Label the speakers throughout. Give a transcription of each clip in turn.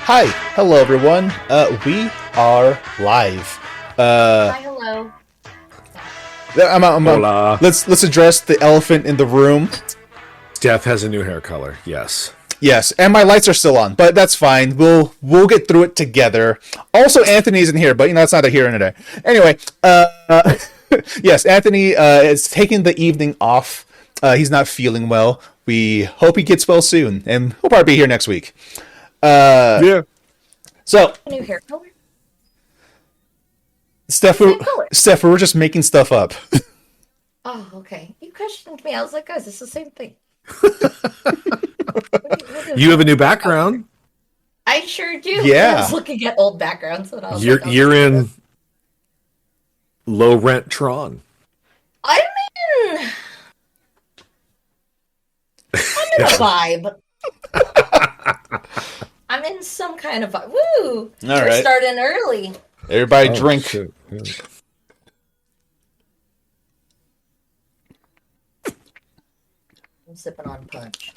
Speaker 1: Hi, hello everyone. We are live.
Speaker 2: Hi, hello.
Speaker 3: Hola.
Speaker 1: Let's address the elephant in the room.
Speaker 3: Steph has a new hair color. Yes.
Speaker 1: Yes, and my lights are still on, but that's fine. We'll get through it together. Also, Anthony's in here, but that's not a here and a there. Anyway, yes, Anthony is taking the evening off. He's not feeling well. We hope he gets well soon, and he'll probably be here next week.
Speaker 3: Yeah.
Speaker 1: So,
Speaker 2: New hair color?
Speaker 1: Steph, we were just making stuff up.
Speaker 2: Oh, okay. You questioned me. I was like, guys, it's the same thing.
Speaker 3: You have a new background.
Speaker 2: I sure do.
Speaker 1: Yeah.
Speaker 2: I was looking at old backgrounds. And I was
Speaker 3: You're
Speaker 2: like, oh,
Speaker 3: you're in low rent Tron.
Speaker 2: I'm in a vibe. I'm in some kind of vibe. Woo! We're
Speaker 1: right.
Speaker 2: starting early.
Speaker 1: Everybody drink.
Speaker 3: Shit. Yeah.
Speaker 2: I'm sipping on punch.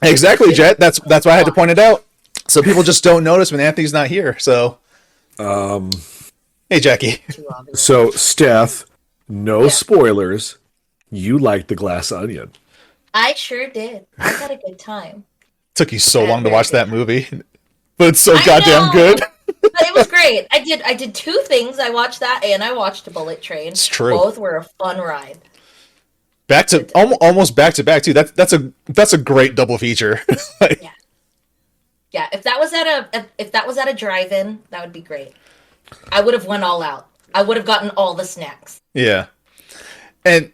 Speaker 1: Exactly, Jet. That's why I had to point it out. So people just don't notice when Anthony's not here. So, hey, Jackie.
Speaker 2: Too obvious.
Speaker 3: So Steph, no spoilers. You liked The Glass Onion.
Speaker 2: I sure did. I had a good time.
Speaker 1: Took you so
Speaker 2: Yeah,
Speaker 1: long to
Speaker 2: very
Speaker 1: watch
Speaker 2: good.
Speaker 1: that movie, but it's so
Speaker 2: I
Speaker 1: goddamn
Speaker 2: know.
Speaker 1: good.
Speaker 2: But it was great. I did two things. I watched that and I watched Bullet Train.
Speaker 1: It's true.
Speaker 2: Both were a fun ride.
Speaker 1: Back to almost back to back too. That's a great double feature. Like,
Speaker 2: Yeah, if that was at a drive-in, that would be great. I would have went all out. I would have gotten all the snacks.
Speaker 1: yeah, and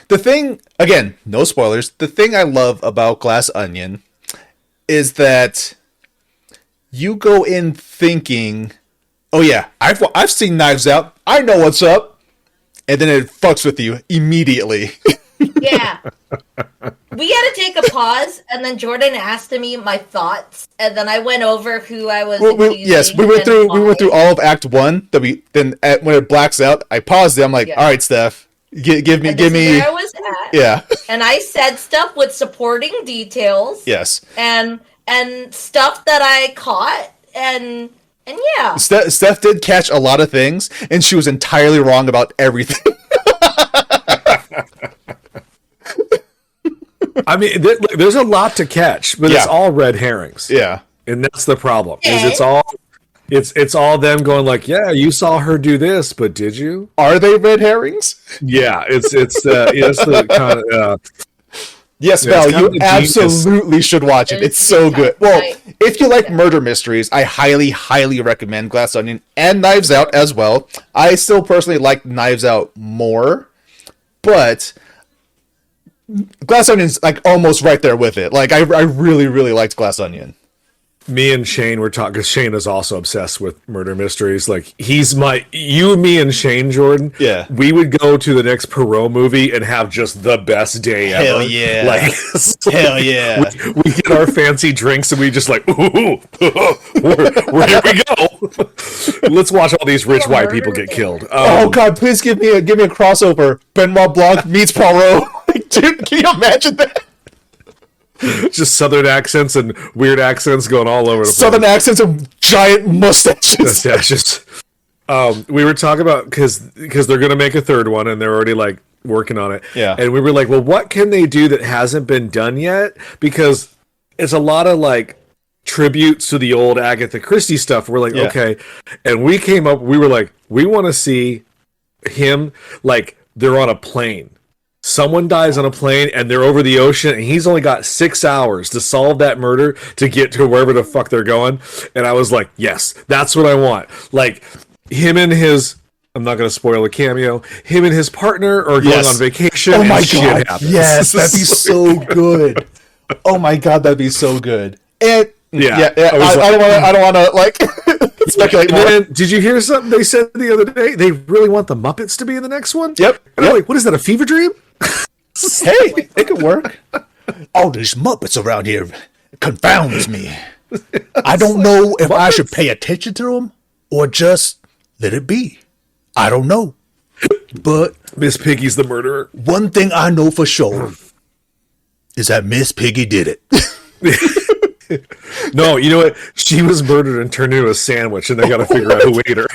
Speaker 1: the thing again, no spoilers. The thing I love about Glass Onion is that you go in thinking, "Oh yeah, I've seen Knives Out. I know what's up," and then it fucks with you immediately.
Speaker 2: Yeah. We had to take a pause, and then Jordan asked me my thoughts, and then I went over who I was
Speaker 1: Yes, we went through all of Act 1. When it blacks out, I paused it. I'm like,
Speaker 2: Yeah.
Speaker 1: all right, Steph, give me.
Speaker 2: Where I was at.
Speaker 1: Yeah.
Speaker 2: And I said stuff with supporting details.
Speaker 1: Yes.
Speaker 2: And stuff that I caught, and yeah.
Speaker 1: Steph did catch a lot of things, and she was entirely wrong about everything.
Speaker 3: I mean, there's a lot to catch, but it's all red herrings.
Speaker 1: Yeah.
Speaker 3: And that's the problem. Is
Speaker 2: Okay.
Speaker 3: it's all them going like, yeah, you saw her do this, but did you?
Speaker 1: Are they red herrings?
Speaker 3: Yeah, it's the kind of
Speaker 1: Yes,
Speaker 3: Yeah,
Speaker 1: Val,
Speaker 3: it's kind
Speaker 1: you
Speaker 3: of the genius.
Speaker 1: absolutely should watch it. It's so good. Well,
Speaker 2: Right.
Speaker 1: if you like murder mysteries, I highly, highly recommend Glass Onion and Knives Out as well. I still personally like Knives Out more, but Glass Onion's like almost right there with it. Like I really, really liked Glass Onion.
Speaker 3: me and Shane were talking because Shane is also obsessed with murder mysteries. Like you, me, and Shane Jordan.
Speaker 1: Yeah.
Speaker 3: we would go to the next Perot movie and have just the best day ever.
Speaker 1: Hell yeah.
Speaker 3: Like,
Speaker 1: Hell yeah.
Speaker 3: we get our fancy drinks and we just like, ooh, here we go. Let's watch all these rich white people get killed.
Speaker 1: Oh God! Please give me a crossover. Benoit Blanc meets Poirot. Like, dude, can you imagine that?
Speaker 3: Just southern accents and weird accents going all over the place.
Speaker 1: Southern accents and giant mustaches.
Speaker 3: Mustaches. We were talking about because they're going to make a third one and they're already like working on it.
Speaker 1: Yeah.
Speaker 3: And we were like, well, what can they do that hasn't been done yet? Because it's a lot of like tributes to the old Agatha Christie stuff. We're like,
Speaker 1: Yeah.
Speaker 3: okay. And we were like, we want to see him like they're on a plane. Someone dies on a plane and they're over the ocean and he's only got 6 hours to solve that murder to get to wherever the fuck they're going. And I was like, yes, that's what I want. Like him and his, I'm not going to spoil a cameo, him and his partner are going on vacation.
Speaker 1: Oh my
Speaker 3: and shit
Speaker 1: God!
Speaker 3: happens.
Speaker 1: Yes, that'd be so good. Oh my God, that'd be so good. And
Speaker 3: Yeah.
Speaker 1: I don't want to like speculate
Speaker 3: And
Speaker 1: more.
Speaker 3: then, did you hear something they said the other day? They really want the Muppets to be in the next one?
Speaker 1: Yep.
Speaker 3: And I'm like, what is that, a fever dream?
Speaker 1: Hey, it could work. All these Muppets around here confounds me. I don't know if I should pay attention to them or just let it be. I don't know. But
Speaker 3: Miss Piggy's the murderer.
Speaker 1: one thing I know for sure is that Miss Piggy did it.
Speaker 3: No, you know what? She was murdered and turned into a sandwich, and they got to figure out who ate her.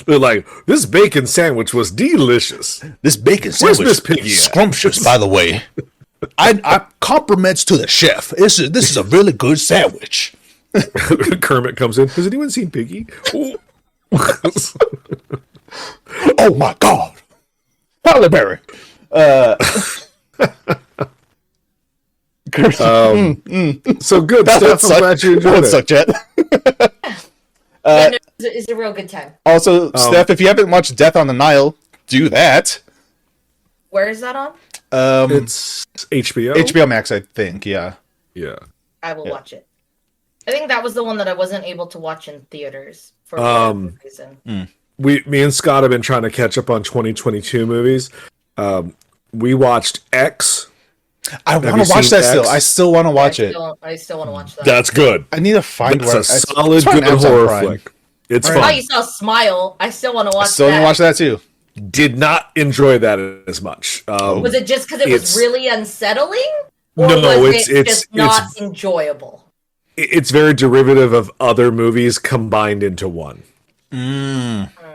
Speaker 3: They're like, this bacon sandwich was delicious.
Speaker 1: This bacon
Speaker 3: Where's
Speaker 1: sandwich
Speaker 3: Miss Piggy at?
Speaker 1: is scrumptious, by the way. I compliments to the chef. This is a really good sandwich.
Speaker 3: Kermit comes in. Has anyone seen Piggy?
Speaker 1: Oh my God, Halle Berry.
Speaker 3: So good stuff. I'm glad you enjoyed
Speaker 1: That
Speaker 3: it.
Speaker 1: sucked, Jet.
Speaker 2: Yeah, no, it's a real good time.
Speaker 1: Also, Steph, if you haven't watched Death on the Nile, do that.
Speaker 2: Where is that on?
Speaker 3: It's HBO.
Speaker 1: HBO Max, I think. Yeah.
Speaker 3: Yeah.
Speaker 2: I will watch it. I think that was the one that I wasn't able to watch in theaters for whatever reason.
Speaker 3: Me and Scott have been trying to catch up on 2022 movies. We watched X.
Speaker 1: I want
Speaker 3: you
Speaker 1: to watch
Speaker 3: seen
Speaker 1: that still.
Speaker 3: X?
Speaker 1: I still want to watch it.
Speaker 2: I still want to watch that.
Speaker 3: That's good.
Speaker 1: I need to find
Speaker 3: It's
Speaker 1: where
Speaker 3: a solid,
Speaker 1: it's on
Speaker 3: good
Speaker 1: Amazon
Speaker 3: horror
Speaker 1: Prime.
Speaker 3: flick. It's
Speaker 2: I
Speaker 3: fun.
Speaker 2: you saw Smile. I still want to watch
Speaker 1: Still
Speaker 2: that.
Speaker 1: want to watch that too.
Speaker 3: Did not enjoy that as much.
Speaker 2: Was it just because it was
Speaker 3: It's-
Speaker 2: really unsettling? Or
Speaker 3: No,
Speaker 2: was it
Speaker 3: it's
Speaker 2: just not enjoyable?
Speaker 3: it's very derivative of other movies combined into one.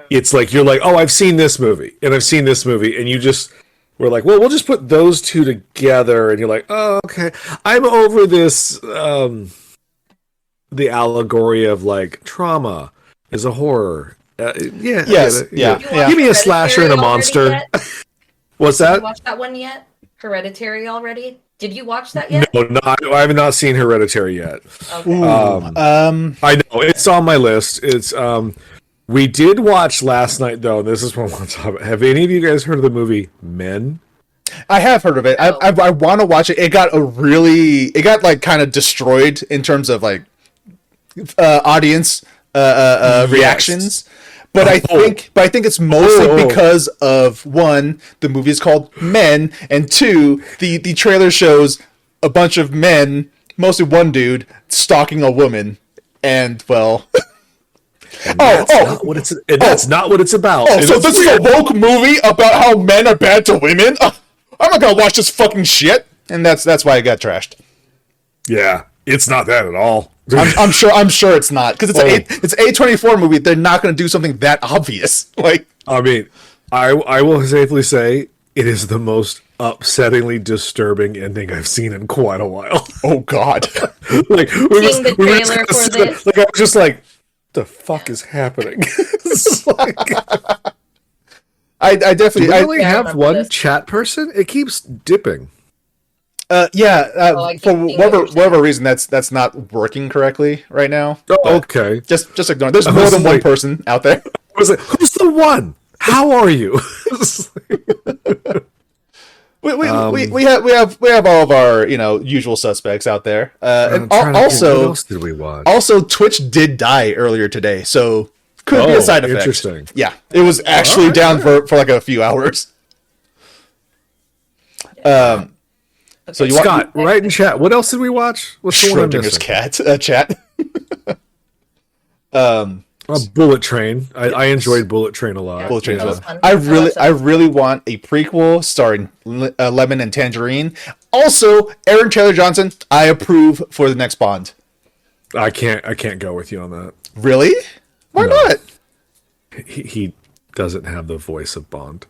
Speaker 3: It's like you're like, oh, I've seen this movie and I've seen this movie, and you just we're like, well, we'll just put those two together, and you're like, oh, okay, I'm over this. The allegory of like trauma is a horror. Yeah,
Speaker 1: Yes,
Speaker 3: I get it.
Speaker 1: yeah.
Speaker 2: Did you watch
Speaker 3: Give me a slasher and a
Speaker 2: Hereditary
Speaker 3: monster.
Speaker 2: already yet?
Speaker 3: What's
Speaker 2: Did
Speaker 3: that?
Speaker 2: you watch that one yet? Hereditary already? Did you watch that yet?
Speaker 3: No, I have not seen Hereditary yet.
Speaker 2: Okay.
Speaker 3: I know it's on my list. It's we did watch last night though. This is what I want to talk about. Have any of you guys heard of the movie Men?
Speaker 1: I have heard of it. I want to watch it. It got like kind of destroyed in terms of like audience reactions. But I think it's mostly because of one, the movie is called Men, and two, the trailer shows a bunch of men, mostly one dude, stalking a woman, and well,
Speaker 3: Not what it's that's not what it's about.
Speaker 1: oh,
Speaker 3: And
Speaker 1: so
Speaker 3: it's
Speaker 1: this is a woke movie about how men are bad to women? I'm not gonna watch this fucking shit, and that's why it got trashed.
Speaker 3: yeah, it's not that at all.
Speaker 1: I'm sure it's not because it's an A24 movie. They're not going to do something that obvious. Like,
Speaker 3: I mean, I will safely say it is the most upsettingly disturbing ending I've seen in quite a while.
Speaker 1: oh god,
Speaker 3: Like
Speaker 2: Seeing the trailer for this?
Speaker 3: like I was just like, the fuck is happening? It's like,
Speaker 1: I definitely,
Speaker 3: do we only
Speaker 2: Yeah, I
Speaker 3: have
Speaker 2: remember
Speaker 3: one
Speaker 2: this.
Speaker 3: chat person? It keeps dipping.
Speaker 2: I
Speaker 1: for
Speaker 2: keep seeing what you're
Speaker 1: whatever reason that's not working correctly right now.
Speaker 3: Oh, okay.
Speaker 1: Just ignore it. There's
Speaker 3: I
Speaker 1: more
Speaker 3: was
Speaker 1: than one
Speaker 3: like-
Speaker 1: person out there.
Speaker 3: I was like, who's the one? How are you?
Speaker 1: We have all of our usual suspects out there. And
Speaker 3: what
Speaker 1: also
Speaker 3: else did we watch?
Speaker 1: Twitch did die earlier today, so could be
Speaker 3: Oh,
Speaker 1: a side effect.
Speaker 3: interesting.
Speaker 1: Yeah, it was actually down for like a few hours. So you
Speaker 3: Scott, write in chat. What else did we watch? What's the one I'm
Speaker 1: Schrodinger's
Speaker 3: missing?
Speaker 1: chat.
Speaker 3: Bullet Train. I enjoyed Bullet Train a lot.
Speaker 1: Bullet Train as
Speaker 2: That was
Speaker 1: well.
Speaker 2: fun.
Speaker 1: I really want a prequel starring Lemon and Tangerine. Also, Aaron Taylor Johnson. I approve for the next Bond.
Speaker 3: I can't go with you on that.
Speaker 1: Really? Why
Speaker 3: No.
Speaker 1: not?
Speaker 3: He doesn't have the voice of Bond.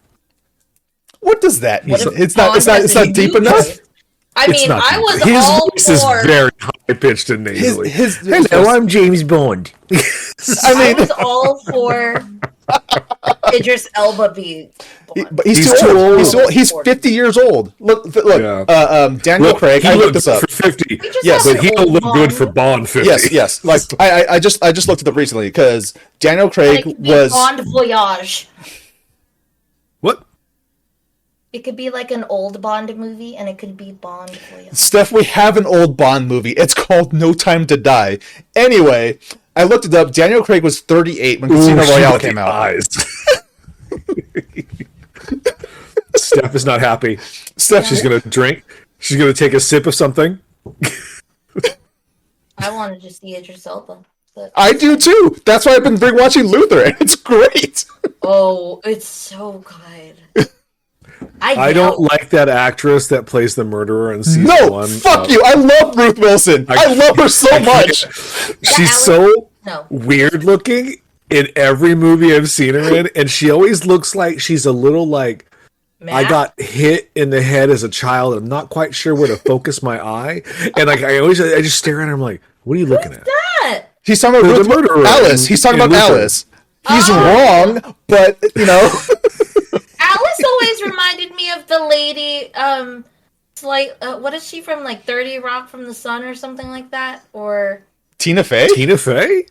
Speaker 1: What does that mean?
Speaker 2: What if
Speaker 1: It's not
Speaker 2: Bond
Speaker 1: deep
Speaker 2: has a
Speaker 1: enough.
Speaker 2: new I mean,
Speaker 3: not
Speaker 2: I
Speaker 3: deep.
Speaker 2: was
Speaker 3: His
Speaker 2: all
Speaker 3: voice is
Speaker 2: for.
Speaker 3: very high pitched and nasally.
Speaker 1: Hello,
Speaker 3: I'm James Bond.
Speaker 2: I was all for Idris Elba being.
Speaker 1: But he's
Speaker 3: He's
Speaker 1: too
Speaker 3: too
Speaker 1: old.
Speaker 3: old.
Speaker 1: He's old. He's 50 years old. Look.
Speaker 3: Yeah.
Speaker 1: Daniel Craig.
Speaker 3: He
Speaker 1: I looked
Speaker 3: looked
Speaker 1: this up.
Speaker 3: for 50.
Speaker 2: just
Speaker 1: Yes,
Speaker 2: have
Speaker 3: but
Speaker 2: an
Speaker 3: he'll
Speaker 2: old
Speaker 3: look good
Speaker 2: Bond.
Speaker 3: for Bond 50.
Speaker 1: Yes. Like I just looked it up recently because Daniel Craig
Speaker 2: Like
Speaker 1: was.
Speaker 2: Bond Voyage.
Speaker 3: What?
Speaker 2: It could be like an old Bond movie, and it could be Bond Voyage.
Speaker 1: Steph, we have an old Bond movie. It's called No Time to Die. Anyway, I looked it up. Daniel Craig was 38 when Casino Royale came out.
Speaker 3: Eyes. Steph is not happy.
Speaker 1: Steph,
Speaker 3: She's gonna drink. She's gonna take a sip of something.
Speaker 2: I wanted to see Idris Elba. But,
Speaker 1: I do too. That's why I've been watching Luther, and it's great.
Speaker 2: oh, it's so good.
Speaker 3: I don't like that actress that plays the murderer in season
Speaker 1: No,
Speaker 3: 1.
Speaker 1: fuck you. I love Ruth Wilson. I love her so much.
Speaker 3: She's so weird looking in every movie I've seen her in, and she always looks like she's a little like I got hit in the head as a child. I'm not quite sure where to focus my eye, and like I just stare at her. I'm like, what are you looking at?
Speaker 2: That?
Speaker 1: He's talking about
Speaker 3: The murderer
Speaker 1: Alice. He's talking about
Speaker 3: Luther.
Speaker 1: Alice. He's wrong, but you know.
Speaker 2: Alice always reminded me of the lady. It's like what is she from? Like 30 Rock from the Sun or something like that, or
Speaker 1: Tina Fey?
Speaker 3: Tina Fey?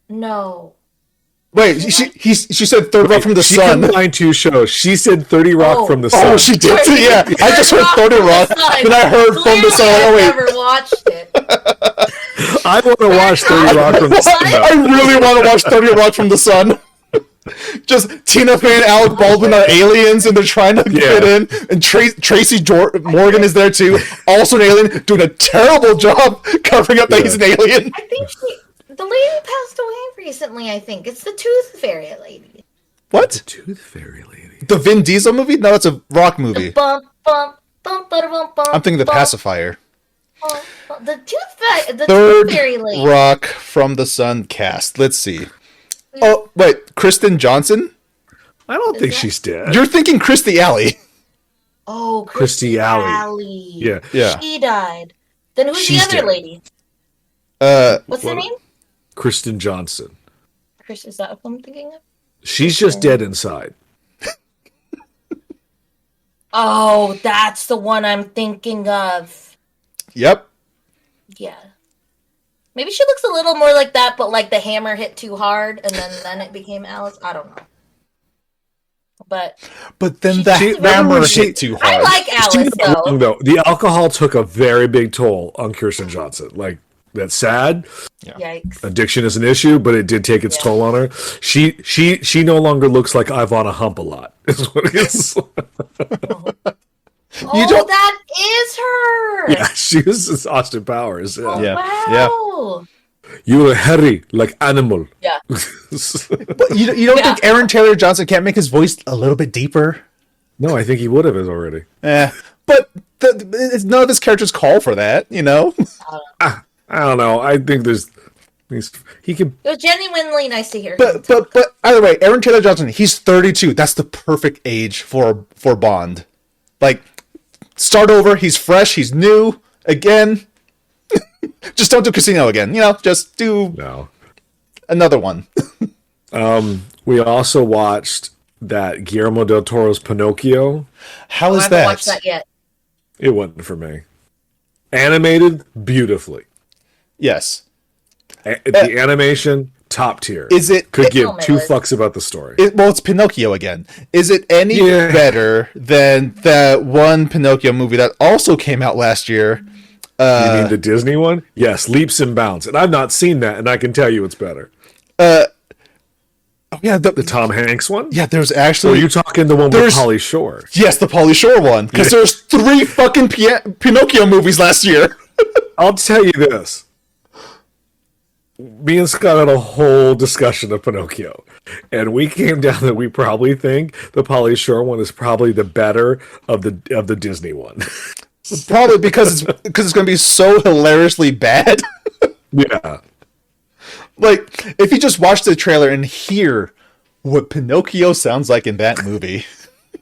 Speaker 2: no?
Speaker 1: Wait, she said Third Rock from the
Speaker 3: She
Speaker 1: Sun.
Speaker 3: combined 2 shows. She said 30 Rock from the Sun.
Speaker 1: Oh, she did. Yeah, I just heard 30 Rock, then I heard from the Sun. Oh
Speaker 2: I've
Speaker 1: wait,
Speaker 2: never watched it.
Speaker 3: I want to watch 30 Rock from the Sun.
Speaker 1: I really want to watch 30 Rock from the Sun. Just Tina Fey and Alec Baldwin are aliens, and they're trying to fit in. And Tracy Morgan is there too, also an alien, doing a terrible job covering up that he's an alien.
Speaker 2: I think the lady passed away recently. I think it's the Tooth Fairy lady.
Speaker 1: What?
Speaker 3: Tooth Fairy lady.
Speaker 1: The Vin Diesel movie? No, it's a Rock movie.
Speaker 2: Bump, bump, bump, bump, bump.
Speaker 1: I'm thinking the Pacifier.
Speaker 2: The Tooth
Speaker 1: Third
Speaker 2: Fairy lady.
Speaker 1: Rock from the Sun cast. Let's see. Oh wait, Kristen Johnson.
Speaker 3: I don't think she's dead.
Speaker 1: You're thinking Christy Alley.
Speaker 2: Oh,
Speaker 3: Christy Alley.
Speaker 2: Alley.
Speaker 3: Yeah.
Speaker 2: She died. Then who's
Speaker 3: She's
Speaker 2: the other
Speaker 3: dead.
Speaker 2: lady? What's her name?
Speaker 3: Kristen Johnson.
Speaker 2: Chris, is that what I'm thinking of?
Speaker 3: She's just dead inside.
Speaker 2: Oh, that's the one I'm thinking of.
Speaker 1: Yep.
Speaker 2: Yeah. Maybe she looks a little more like that, but like the hammer hit too hard, and then it became Alice. I don't know. But
Speaker 1: then the hammer hit too hard.
Speaker 2: I like Alice though.
Speaker 3: The alcohol took a very big toll on Kirsten Johnson. Like, that's sad.
Speaker 2: Yikes.
Speaker 3: Addiction is an issue, but it did take its toll on her. She no longer looks like Ivana Hump a lot. Is what it is.
Speaker 2: That is her.
Speaker 3: Yeah, she was Austin Powers. Yeah.
Speaker 2: Oh,
Speaker 1: Yeah.
Speaker 2: wow.
Speaker 3: You're hairy like animal.
Speaker 2: Yeah.
Speaker 1: But you don't think Aaron Taylor Johnson can't make his voice a little bit deeper?
Speaker 3: No, I think he would have already.
Speaker 1: But none of his characters call for that, you know?
Speaker 3: I don't know. I think he could.
Speaker 2: It was genuinely nice to hear.
Speaker 1: But either way, Aaron Taylor Johnson, he's 32. That's the perfect age for Bond. Like, start over. He's fresh. He's new. Again, just don't do Casino again. You know, just do another one.
Speaker 3: We also watched that Guillermo del Toro's Pinocchio.
Speaker 1: How is
Speaker 2: I haven't
Speaker 1: that?
Speaker 2: watched that yet.
Speaker 3: It wasn't for me. Animated beautifully.
Speaker 1: Yes.
Speaker 3: The animation, top tier.
Speaker 1: Is it?
Speaker 3: Could give
Speaker 2: on my
Speaker 3: two
Speaker 2: list.
Speaker 3: fucks about the story.
Speaker 1: Well, it's Pinocchio again. Is it any
Speaker 3: Yeah.
Speaker 1: better than that one Pinocchio movie that also came out last year?
Speaker 3: You mean the Disney one? Yes, leaps and bounds. And I've not seen that, and I can tell you it's better.
Speaker 1: Oh yeah,
Speaker 3: The Tom Hanks one?
Speaker 1: yeah. There's
Speaker 3: Or
Speaker 1: actually
Speaker 3: are you talking the one with Pauly Shore?
Speaker 1: yes, the Pauly Shore one because there's 3 fucking Pinocchio movies last year.
Speaker 3: I'll tell you this. Me and Scott had a whole discussion of Pinocchio, and we came down that we probably think the Pauly Shore one is probably the better of the Disney one.
Speaker 1: Probably because it's going to be so hilariously bad.
Speaker 3: Yeah.
Speaker 1: Like if you just watch the trailer and hear what Pinocchio sounds like in that movie.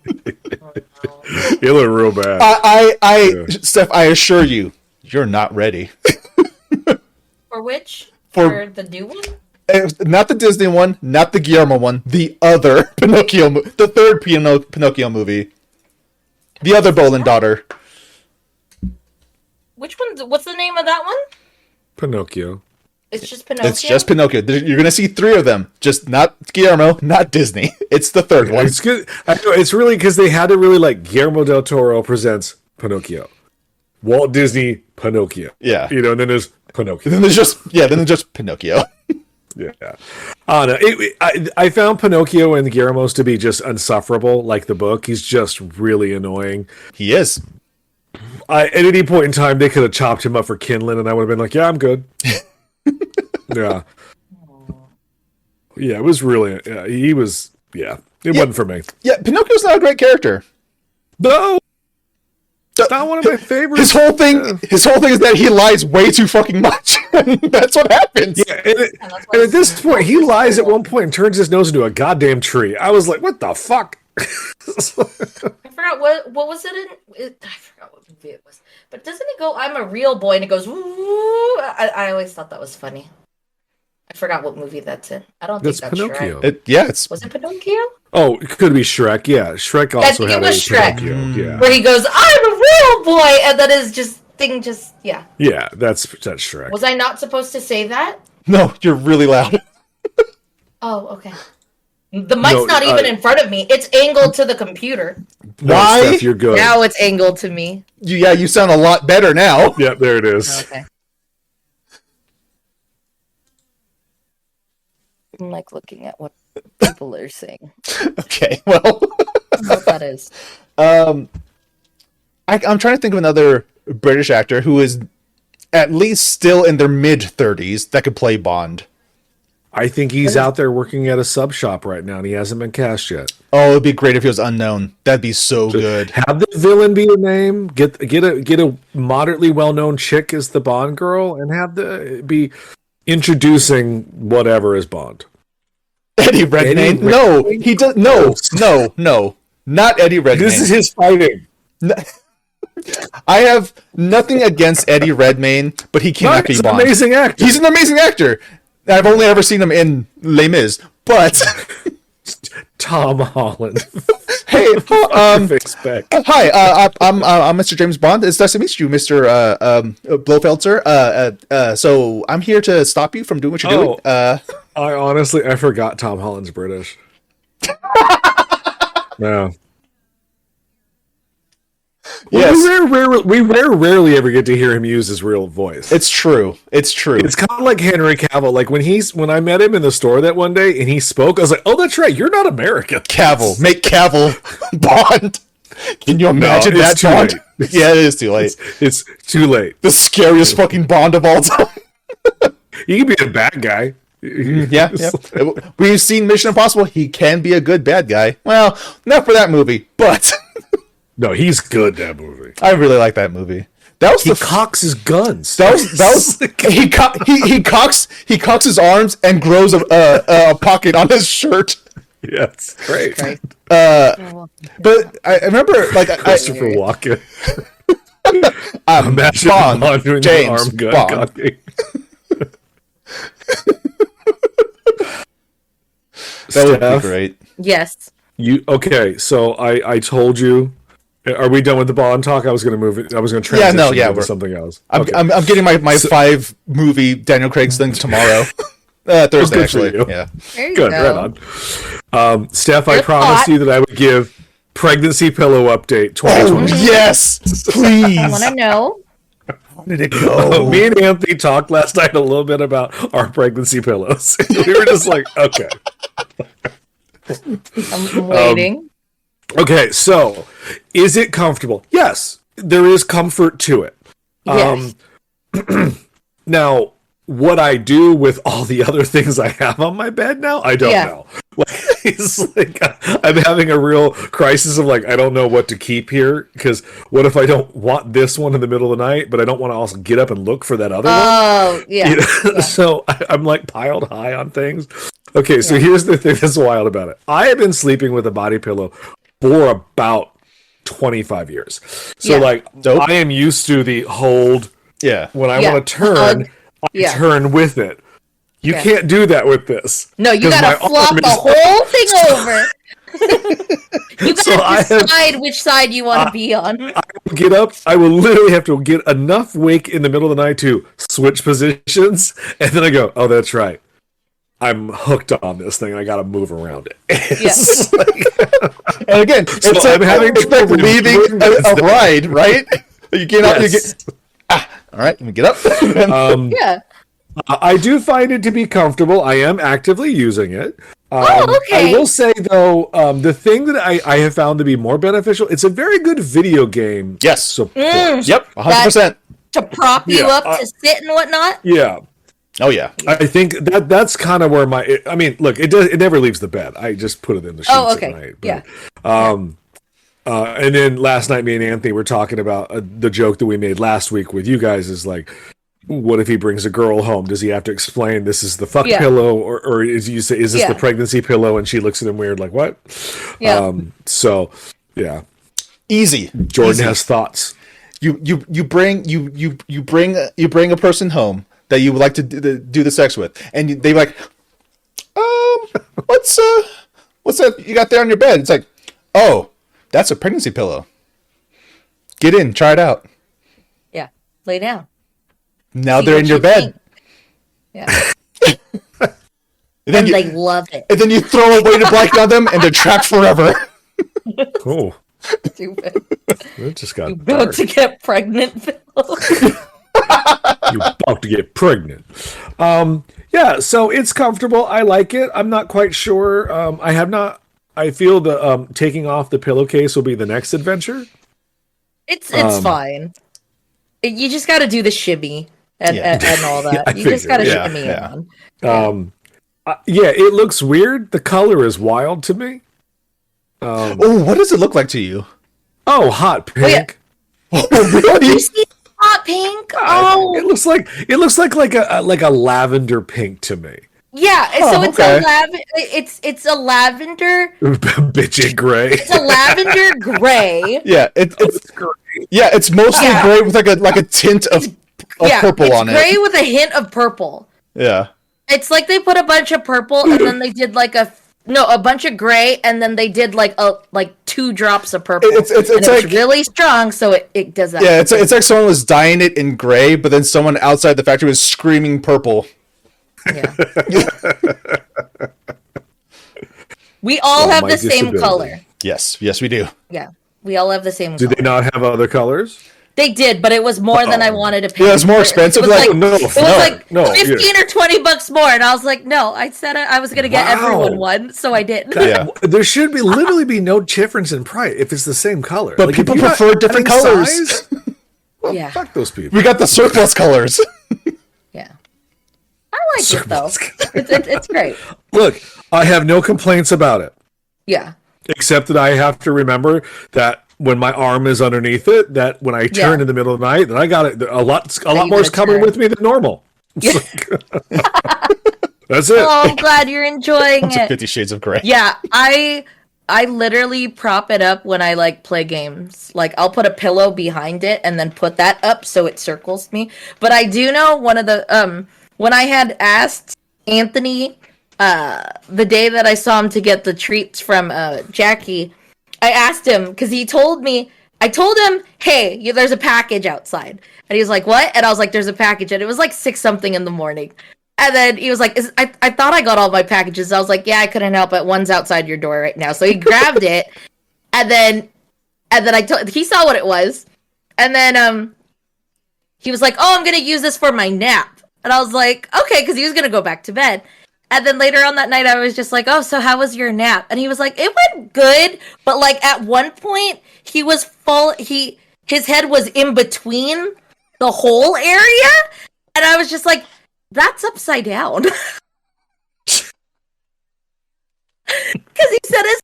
Speaker 3: It looked real bad.
Speaker 1: Steph, I assure you, you're not ready.
Speaker 2: For which?
Speaker 1: For-
Speaker 2: For the new one?
Speaker 1: Not the Disney one, not the Guillermo one, the other Pinocchio, the third Pinocchio movie, the other Bolan daughter.
Speaker 2: Which one? What's the name of that one?
Speaker 3: Pinocchio.
Speaker 2: It's just Pinocchio.
Speaker 1: It's just Pinocchio. You're gonna see 3 of them, just not Guillermo, not Disney. It's the third one.
Speaker 3: It's good. I know, it's really because they had to really like Guillermo del Toro presents Pinocchio, Walt Disney Pinocchio.
Speaker 1: Yeah.
Speaker 3: You know, and then there's Pinocchio.
Speaker 1: Then there's just Pinocchio.
Speaker 3: Yeah. I don't know. I found Pinocchio and Guillermo's to be just insufferable, like the book. He's just really annoying.
Speaker 1: He is.
Speaker 3: At any point in time, they could have chopped him up for kindling, and I would have been like, yeah, I'm good. Yeah. Yeah, it was really... it wasn't for me.
Speaker 1: Yeah, Pinocchio's not a great character.
Speaker 3: No, it's not one of my favorites.
Speaker 1: His whole thing is that he lies way too fucking much. That's what happens.
Speaker 3: Yeah, and at this point, he lies at one point and turns his nose into a goddamn tree. I was like, what the fuck?
Speaker 2: I forgot what was it in. I forgot what movie it was. But doesn't it go? I'm a real boy, and it goes. Woo. I always thought that was funny. I forgot what movie that's in. I don't think that's
Speaker 3: Pinocchio.
Speaker 2: Shrek. Was it Pinocchio?
Speaker 3: Oh, it could be Shrek. Yeah, Shrek also had a
Speaker 2: Shrek.
Speaker 3: Pinocchio. Yeah,
Speaker 2: where he goes, "I'm a real boy," and then his thing yeah.
Speaker 3: Yeah, that's Shrek.
Speaker 2: Was I not supposed to say that?
Speaker 1: No, you're really loud.
Speaker 2: Oh, okay. The mic's not even in front of me. It's angled to the computer.
Speaker 1: Why?
Speaker 3: Steph, you're good.
Speaker 2: Now it's angled to me.
Speaker 1: You sound a lot better now.
Speaker 3: Yep, there it is.
Speaker 2: Okay. I'm like looking at what people are saying.
Speaker 1: Okay, well.
Speaker 2: I don't know what that is.
Speaker 1: I'm trying to think of another British actor who is at least still in their mid-30s that could play Bond.
Speaker 3: I think he's out there working at a sub shop right now, and he hasn't been cast yet.
Speaker 1: Oh, it'd be great if he was unknown. That'd be so good.
Speaker 3: Have the villain be a name. Get a moderately well-known chick as the Bond girl, and have the be introducing whatever as Bond.
Speaker 1: Eddie Redmayne? No, he does. No, not Eddie Redmayne.
Speaker 3: This is his fighting.
Speaker 1: I have nothing against Eddie Redmayne, but he cannot be Bond.
Speaker 3: He's an amazing actor.
Speaker 1: He's an amazing actor. I've only ever seen him in Les Mis, but
Speaker 3: Tom Holland.
Speaker 1: Hey,
Speaker 3: hi,
Speaker 1: I'm Mr. James Bond. It's nice to meet you, Mr. Blofeld, sir. So I'm here to stop you from doing what you're doing.
Speaker 3: I forgot Tom Holland's British. No.
Speaker 1: Yes.
Speaker 3: We rarely ever get to hear him use his real voice.
Speaker 1: It's true. It's
Speaker 3: kind of like Henry Cavill. Like when I met him in the store that one day and he spoke, I was like, "Oh, that's right. You're not American."
Speaker 1: Cavill, make Cavill Bond. Can you imagine that Bond? Yeah, it is too late.
Speaker 3: It's too late.
Speaker 1: The scariest fucking Bond of all time.
Speaker 3: He can be a bad guy.
Speaker 1: Yeah. We've seen Mission Impossible. He can be a good bad guy. Well, not for that movie, but
Speaker 3: no, he's good. That movie.
Speaker 1: I really like that movie. That was
Speaker 3: he cocks his guns.
Speaker 1: That was he cocks his arms and grows a pocket on his shirt.
Speaker 3: Yes, great.
Speaker 1: But I remember like
Speaker 3: Christopher Walken.
Speaker 1: Imagine Bond doing James the arm gun cocking. That would be great.
Speaker 2: Yes.
Speaker 3: Okay? So I told you. Are we done with the Bond talk? I was going to move it. I was going to transition to something else.
Speaker 1: I'm getting my 5 movie Daniel Craig's thing tomorrow. Thursday actually.
Speaker 3: Yeah. There you go. Right on. Steph, I promised you that I would give pregnancy pillow update 2020.
Speaker 1: Oh, yes, please.
Speaker 2: I want to know.
Speaker 1: How did it go?
Speaker 3: Me and Anthony talked last night a little bit about our pregnancy pillows. We were just like, okay.
Speaker 2: I'm waiting.
Speaker 3: Okay, so is it comfortable? Yes, there is comfort to it.
Speaker 2: Yes.
Speaker 3: Now, what I do with all the other things I have on my bed now, I don't know. It's like I'm having a real crisis of like, I don't know what to keep here, because what if I don't want this one in the middle of the night, but I don't want to also get up and look for that other one?
Speaker 2: Oh, yeah.
Speaker 3: You know? So I'm like piled high on things. Okay, so here's the thing that's wild about it. I have been sleeping with a body pillow for about 25 years. So I am used to the hold.
Speaker 1: Yeah.
Speaker 3: When I want to turn, I turn with it. You can't do that with this.
Speaker 2: No, you gotta flop the whole thing over. You gotta decide which side you want to be on.
Speaker 3: I will get up. I will literally have to get enough wake in the middle of the night to switch positions, and then I go, "Oh, that's right. I'm hooked on this thing. I got to move around it."
Speaker 2: Yes.
Speaker 1: And again, it's like having leaving a ride, right? You get up. You get. All right, let me get up.
Speaker 2: Yeah.
Speaker 3: I do find it to be comfortable. I am actively using it.
Speaker 2: Okay.
Speaker 3: I will say, though, the thing that I have found to be more beneficial, it's a very good video game.
Speaker 1: Yes.
Speaker 3: Support.
Speaker 1: Yep, 100%.
Speaker 2: To prop you up to sit and whatnot?
Speaker 3: Yeah.
Speaker 1: Oh, yeah.
Speaker 3: I think that's kind of where look, it never leaves the bed. I just put it in the sheets at night. But, And then last night, me and Anthony were talking about the joke that we made last week with you guys is like, what if he brings a girl home? Does he have to explain this is the fuck pillow, or is you say is this the pregnancy pillow? And she looks at him weird, like what?
Speaker 2: Yeah.
Speaker 3: So yeah,
Speaker 1: easy.
Speaker 3: Jordan has thoughts.
Speaker 1: You bring a person home that you would like to do the sex with, and they like, what's that you got there on your bed? It's like, oh, that's a pregnancy pillow. Get in, try it out.
Speaker 2: Yeah, lay down.
Speaker 1: Now they're in your bed.
Speaker 2: Think. Yeah.
Speaker 1: and
Speaker 2: they love it.
Speaker 1: And then you throw away the blanket on them, and they're trapped forever.
Speaker 3: Oh,
Speaker 2: stupid!
Speaker 3: It just got
Speaker 2: about to get pregnant, Phil.
Speaker 3: You about to get pregnant. Yeah, so it's comfortable. I like it. I'm not quite sure. I feel the taking off the pillowcase will be the next adventure.
Speaker 2: It's fine. You just got to do the shimmy and all that. You just got to shimmy it on.
Speaker 3: Yeah, it looks weird. The color is wild to me.
Speaker 1: What does it look like to you?
Speaker 3: Oh, hot pink.
Speaker 1: Oh, really?
Speaker 2: You see hot pink? Oh,
Speaker 3: it looks like a lavender pink to me.
Speaker 2: Yeah, so it's a lavender.
Speaker 3: Bitchin' gray.
Speaker 2: It's a lavender gray.
Speaker 1: Yeah, it's gray. Yeah, it's mostly gray with like a tint of purple on it.
Speaker 2: It's gray with a hint of purple.
Speaker 1: Yeah.
Speaker 2: It's like they put a bunch of purple and then they did like a bunch of gray and then they did like 2 drops of purple.
Speaker 1: It's like
Speaker 2: really strong, so it does that.
Speaker 1: Yeah, it's like someone was dyeing it in gray, but then someone outside the factory was screaming purple.
Speaker 2: Yeah. We all have the same color.
Speaker 1: Yes, we do.
Speaker 2: Yeah, we all have the same
Speaker 3: color.
Speaker 2: Do
Speaker 3: they not have other colors?
Speaker 2: They did, but it was more than I wanted to pay.
Speaker 1: Yeah, it was more expensive.
Speaker 2: It was like
Speaker 1: no,
Speaker 2: 15 or $20 more, and I was like, no, I said I was going to get everyone one, so I did.
Speaker 1: Yeah.
Speaker 3: There should literally be no difference in price if it's the same color.
Speaker 1: But people prefer different colors.
Speaker 3: Well, fuck those people.
Speaker 1: We got the surplus colors.
Speaker 2: Yeah. I like it, though. It's great.
Speaker 3: Look, I have no complaints about it.
Speaker 2: Yeah.
Speaker 3: Except that I have to remember that when my arm is underneath it, that when I turn in the middle of the night, that I got it. A lot more is coming with me than normal.
Speaker 2: Yeah.
Speaker 3: That's it.
Speaker 2: Oh, I'm glad you're enjoying it.
Speaker 1: 50 Shades of Grey.
Speaker 2: Yeah, I literally prop it up when I play games. Like I'll put a pillow behind it and then put that up so it circles me. But I do know one of the when I had asked Anthony the day that I saw him to get the treats from Jackie, I asked him because I told him, hey, there's a package outside. And he was like, what? And I was like, there's a package. And it was like 6 something in the morning. And then he was like, I thought I got all my packages. I was like, yeah, I couldn't help it. One's outside your door right now. So he grabbed it. And then he saw what it was. And then he was like, oh, I'm going to use this for my nap. And I was like, okay, because he was going to go back to bed. And then later on that night, I was just like, oh, so how was your nap? And he was like, it went good. But at one point, he was his head was in between the whole area. And I was just like, that's upside down. Because he said it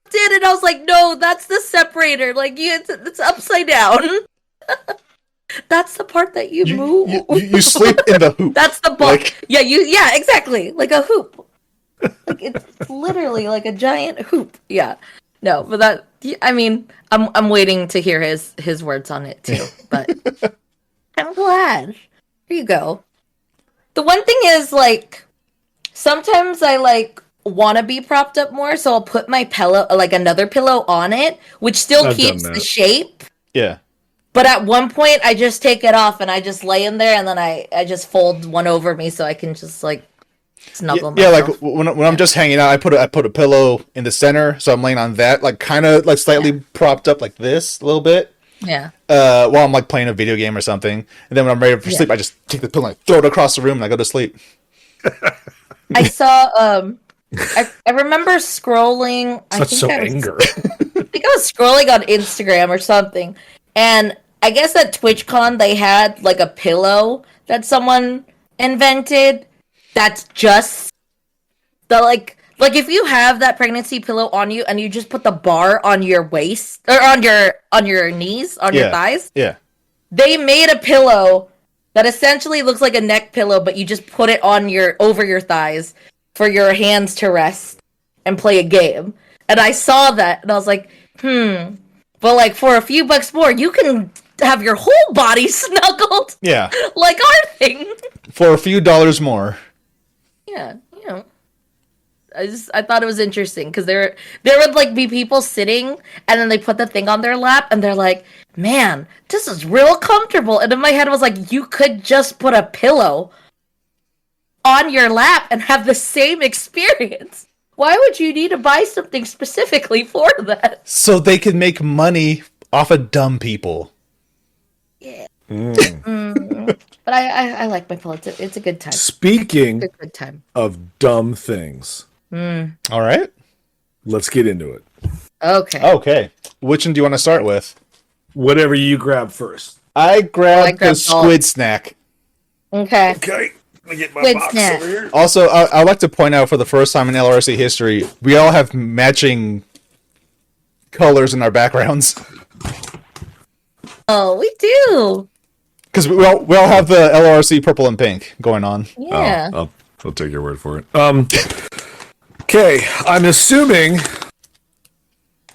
Speaker 2: did. And I was like, no, that's the separator. It's upside down. That's the part that you move.
Speaker 1: You sleep in the hoop.
Speaker 2: That's the ball. Yeah, exactly. Like a hoop. It's literally like a giant hoop. Yeah. No, but I'm waiting to hear his words on it too. But I'm glad. Here you go. The one thing is sometimes I want to be propped up more, so I'll put my pillow, another pillow on it, which still keeps the shape.
Speaker 1: Yeah.
Speaker 2: But at one point, I just take it off and I just lay in there, and then I just fold one over me so I can just snuggle myself.
Speaker 1: Yeah, when I'm just hanging out, I put a pillow in the center, so I'm laying on that, kind of slightly propped up like this a little bit.
Speaker 2: Yeah.
Speaker 1: While I'm playing a video game or something, and then when I'm ready for sleep, I just take the pillow and I throw it across the room and I go to sleep.
Speaker 2: I saw. I remember scrolling. I think I was scrolling on Instagram or something, and I guess at TwitchCon they had a pillow that someone invented that's just the Like if you have that pregnancy pillow on you and you just put the bar on your waist or on your knees, on your thighs.
Speaker 1: Yeah.
Speaker 2: They made a pillow that essentially looks like a neck pillow, but you just put it on over your thighs for your hands to rest and play a game. And I saw that and I was like, but like for a few bucks more, you can have your whole body snuggled.
Speaker 1: Yeah.
Speaker 2: Like our thing.
Speaker 1: For a few dollars more.
Speaker 2: Yeah, you know. I thought it was interesting because there would like be people sitting and then they put the thing on their lap and they're like, man, this is real comfortable. And in my head I was like, you could just put a pillow on your lap and have the same experience. Why would you need to buy something specifically for that?
Speaker 1: So they could make money off of dumb people.
Speaker 2: Yeah. But I like my pillow. It's a good time.
Speaker 3: Speaking
Speaker 2: It's a good time.
Speaker 3: of dumb things,
Speaker 1: All right.
Speaker 3: let's get into it.
Speaker 2: Okay.
Speaker 1: Okay. Which one do you want to start with?
Speaker 3: Whatever you grab first.
Speaker 1: I grabbed the
Speaker 2: all.
Speaker 1: squid snack.
Speaker 2: Okay.
Speaker 3: Okay. Let me get my
Speaker 2: Squid
Speaker 3: box
Speaker 2: snack.
Speaker 3: over here.
Speaker 1: Also, I'd like to point out for the first time in LRC history, we all have matching colors in our backgrounds.
Speaker 2: Oh, we do.
Speaker 1: Because we all have the LRC purple and pink going on.
Speaker 2: Yeah.
Speaker 3: I'll take your word for it. Okay, I'm assuming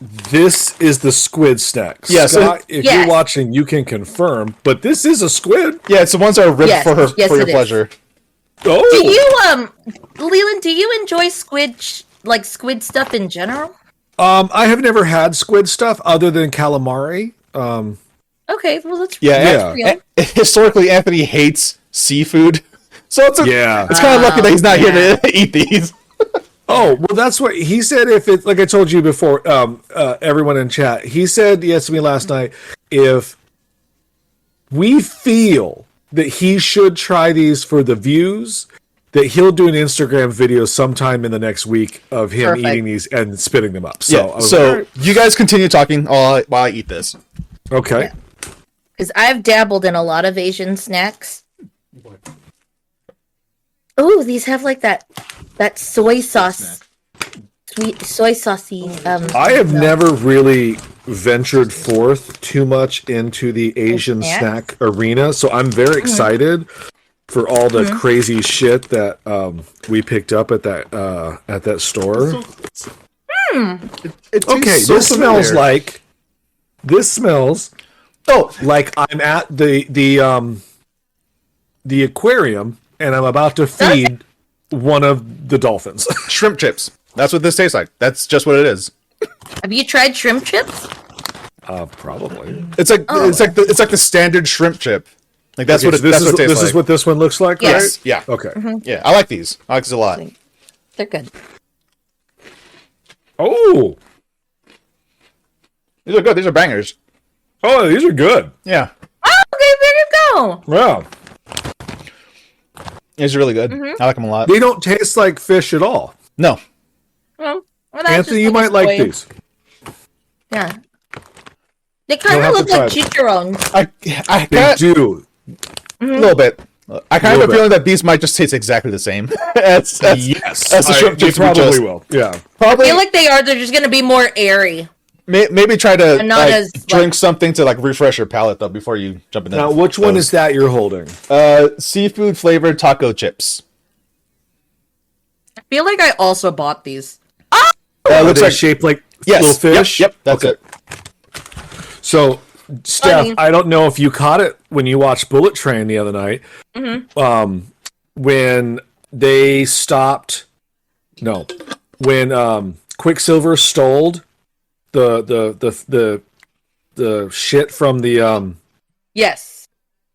Speaker 3: this is the squid snack.
Speaker 1: Yes,
Speaker 3: Scott, if
Speaker 2: yes.
Speaker 3: you're watching, you can confirm, but this is a squid.
Speaker 1: Yeah, it's the ones that are ripped
Speaker 2: Yes,
Speaker 1: for
Speaker 2: yes,
Speaker 1: your
Speaker 2: it is.
Speaker 1: pleasure.
Speaker 3: Oh,
Speaker 2: Do you, Leland, do you enjoy squid stuff in general?
Speaker 3: I have never had squid stuff other than calamari.
Speaker 2: Okay, well, that's
Speaker 1: Yeah,
Speaker 3: Yeah.
Speaker 1: historically, Anthony hates seafood. So it's it's kind of lucky that he's not here to eat these.
Speaker 3: Oh, well, that's what he said. If it's like I told you before, everyone in chat, he said yes to me last night. If we feel that he should try these for the views, that he'll do an Instagram video sometime in the next week of him
Speaker 2: Perfect.
Speaker 3: eating these and spitting them up. So,
Speaker 1: Yeah,
Speaker 3: I was
Speaker 1: so
Speaker 3: like, all right.
Speaker 1: you guys continue talking while I eat this.
Speaker 3: Okay.
Speaker 2: because I've dabbled in a lot of Asian snacks. Oh, these have like that soy sauce, sweet soy saucy.
Speaker 3: I have never really ventured forth too much into the Asian
Speaker 2: Snacks?
Speaker 3: snack arena, so I'm very excited for all the crazy shit that we picked up at that store.
Speaker 1: It
Speaker 3: Okay,
Speaker 1: so
Speaker 3: this smells
Speaker 1: familiar.
Speaker 3: like I'm at the aquarium and I'm about to feed one of the dolphins.
Speaker 1: Shrimp chips. That's what this tastes like. That's just what it is.
Speaker 2: Have you tried shrimp chips?
Speaker 3: Probably.
Speaker 1: It's like it's like the standard shrimp chip. Like that's
Speaker 3: Okay,
Speaker 1: what
Speaker 3: so
Speaker 1: it,
Speaker 3: this
Speaker 1: that's
Speaker 3: is
Speaker 1: what it tastes
Speaker 3: this
Speaker 1: like.
Speaker 3: is what this one looks like,
Speaker 2: Yes.
Speaker 3: right?
Speaker 1: Yeah.
Speaker 3: Okay.
Speaker 1: Yeah, I like these. I like these a lot.
Speaker 2: They're good.
Speaker 3: Oh,
Speaker 1: These are good. These are bangers.
Speaker 3: these are good.
Speaker 1: Yeah,
Speaker 2: Oh, okay, there you go.
Speaker 3: Wow.
Speaker 1: these are really good. I like them a lot.
Speaker 3: They don't taste like fish at all.
Speaker 1: No,
Speaker 2: Well, that's
Speaker 3: Anthony,
Speaker 2: just
Speaker 3: you might like
Speaker 2: soy.
Speaker 3: these.
Speaker 2: Yeah. They kind
Speaker 3: You'll
Speaker 2: of
Speaker 3: have
Speaker 2: look
Speaker 3: to
Speaker 2: like
Speaker 3: try
Speaker 2: chicharrones.
Speaker 1: I
Speaker 3: They
Speaker 1: got
Speaker 3: do.
Speaker 1: a little bit. I kind of have a
Speaker 3: Little
Speaker 1: feeling that these might just taste exactly the same. as
Speaker 3: Yes,
Speaker 1: as the shrimp
Speaker 3: they
Speaker 1: chips we
Speaker 3: probably
Speaker 1: just-
Speaker 3: will. Yeah.
Speaker 1: Probably
Speaker 2: I feel like they're just going to be more airy.
Speaker 1: maybe try to
Speaker 2: And not as,
Speaker 1: drink something to like refresh your palate though before you jump into.
Speaker 3: Now, which one is that you're holding?
Speaker 1: seafood flavored taco chips?
Speaker 2: I feel like I also bought these.
Speaker 3: Are
Speaker 1: looks
Speaker 3: they
Speaker 1: like
Speaker 3: shaped like
Speaker 1: yes,
Speaker 3: little fish?
Speaker 1: Yep, that's
Speaker 3: Okay.
Speaker 1: it.
Speaker 3: So, Steph,
Speaker 2: Funny.
Speaker 3: I don't know if you caught it when you watched Bullet Train the other night. When they stopped, when Quicksilver stole the shit from the
Speaker 2: Yes.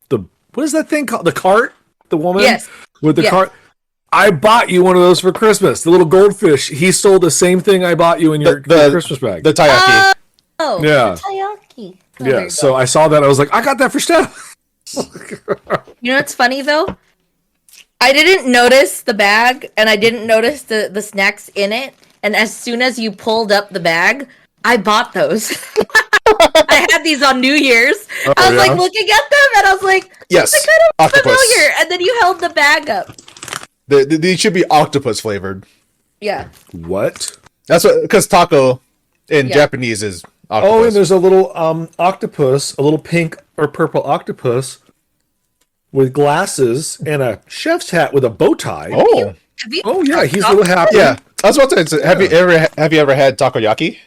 Speaker 3: what is that thing called? The cart? The woman?
Speaker 2: Yes.
Speaker 3: With the
Speaker 2: Yes.
Speaker 3: cart? I bought you one of those for Christmas. The little goldfish. He stole the same thing I bought you in your Christmas bag.
Speaker 1: The taiyaki.
Speaker 2: Oh,
Speaker 3: Yeah.
Speaker 2: taiyaki. Oh, there
Speaker 3: Yeah,
Speaker 2: you
Speaker 3: so
Speaker 2: go.
Speaker 3: I saw that. I was like, I got that for Steph.
Speaker 2: You know what's funny though? I didn't notice the bag and I didn't notice the snacks in it. And as soon as you pulled up the bag, I bought those. I had these on New Year's. I was
Speaker 3: yeah?
Speaker 2: like looking at them and I was like,
Speaker 1: Yes,
Speaker 2: they're kind of
Speaker 1: octopus.
Speaker 2: familiar. And then you held the bag up.
Speaker 1: These should be octopus flavored.
Speaker 2: Yeah.
Speaker 3: What?
Speaker 1: That's what, because taco in
Speaker 2: Yeah.
Speaker 1: Japanese is octopus.
Speaker 3: Oh, and there's a little octopus, a little pink or purple octopus with glasses and a chef's hat with a bow tie.
Speaker 1: Oh,
Speaker 3: Oh yeah, he's a little happy.
Speaker 1: yeah. I was about to say, have you ever had takoyaki?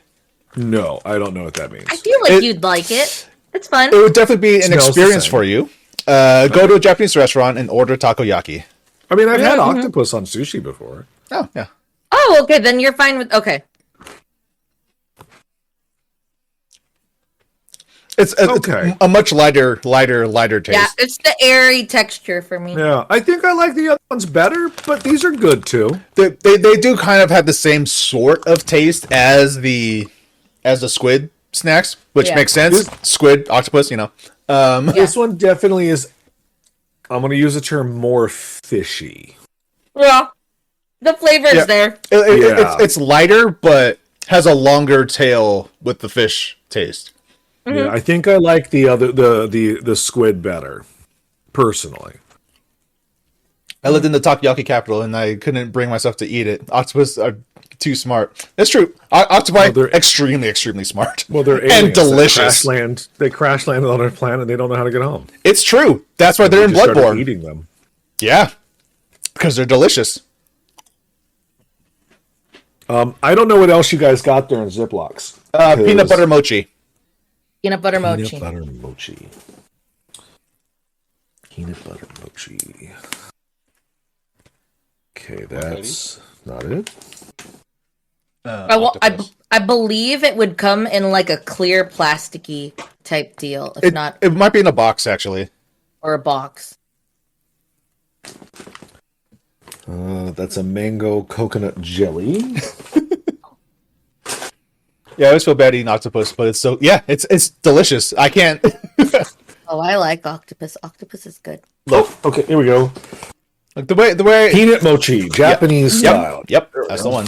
Speaker 3: No, I don't know what that means.
Speaker 2: I feel like you'd like it. It's fun.
Speaker 1: It would definitely be an
Speaker 3: Smells the
Speaker 1: experience
Speaker 3: same.
Speaker 1: for you. Go to a Japanese restaurant and order takoyaki.
Speaker 3: I mean, I've had octopus on sushi before.
Speaker 1: Oh, yeah.
Speaker 2: Oh, okay. Then you're fine with. Okay.
Speaker 1: It's
Speaker 3: Okay.
Speaker 1: a much lighter taste.
Speaker 2: Yeah, it's the airy texture for me.
Speaker 3: Yeah, I think I like the other ones better, but these are good too.
Speaker 1: They do kind of have the same sort of taste as the squid snacks, which
Speaker 2: Yeah.
Speaker 1: makes sense. Squid, octopus, you know.
Speaker 3: This one definitely is. I'm going to use the term more fishy.
Speaker 2: Yeah. The flavor's
Speaker 1: Yeah.
Speaker 2: there.
Speaker 3: Yeah.
Speaker 1: It's lighter, but has a longer tail with the fish taste.
Speaker 3: Yeah, I think I like the other the squid better, personally.
Speaker 1: I lived in the takoyaki capital, and I couldn't bring myself to eat it. Octopus are too smart. That's true. Octopi
Speaker 3: they're-
Speaker 1: extremely smart.
Speaker 3: Well, they're
Speaker 1: and
Speaker 3: aliens that
Speaker 1: delicious.
Speaker 3: They crash landed on our planet. And they don't know how to get home.
Speaker 1: It's true. That's why they're in
Speaker 3: They just started
Speaker 1: Bloodborne.
Speaker 3: eating them.
Speaker 1: Yeah, because they're delicious.
Speaker 3: I don't know what else you guys got there in Ziplocs.
Speaker 1: Peanut butter mochi.
Speaker 2: Peanut butter mochi.
Speaker 3: Peanut butter mochi. Peanut butter mochi. Okay, that's not it.
Speaker 2: I believe it would come in like a clear plasticky type deal, if not,
Speaker 1: It might be in a box actually.
Speaker 2: or a box.
Speaker 3: That's a mango coconut jelly.
Speaker 1: Yeah, I always feel bad eating octopus, but it's delicious. I can't.
Speaker 2: Oh, I like octopus. Octopus is good.
Speaker 3: Oh, okay, here we go.
Speaker 1: Like the way
Speaker 3: Peanut mochi, Japanese style.
Speaker 1: Yep, that's the one.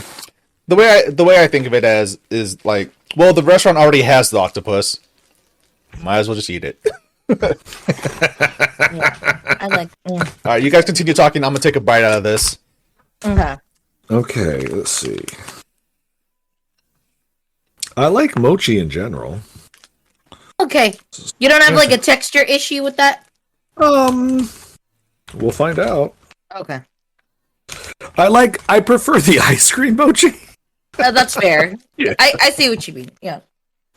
Speaker 1: The way I think of it as is like, well, the restaurant already has the octopus. Might as well just eat it.
Speaker 2: I like.
Speaker 1: All right, you guys continue talking. I'm gonna take a bite out of this.
Speaker 2: Okay.
Speaker 3: Okay, let's see. I like mochi in general.
Speaker 2: Okay. You don't have like a texture issue with that?
Speaker 3: We'll find out.
Speaker 2: Okay.
Speaker 3: I prefer the ice cream mochi.
Speaker 2: That's fair.
Speaker 3: Yeah.
Speaker 2: I see what you mean. Yeah.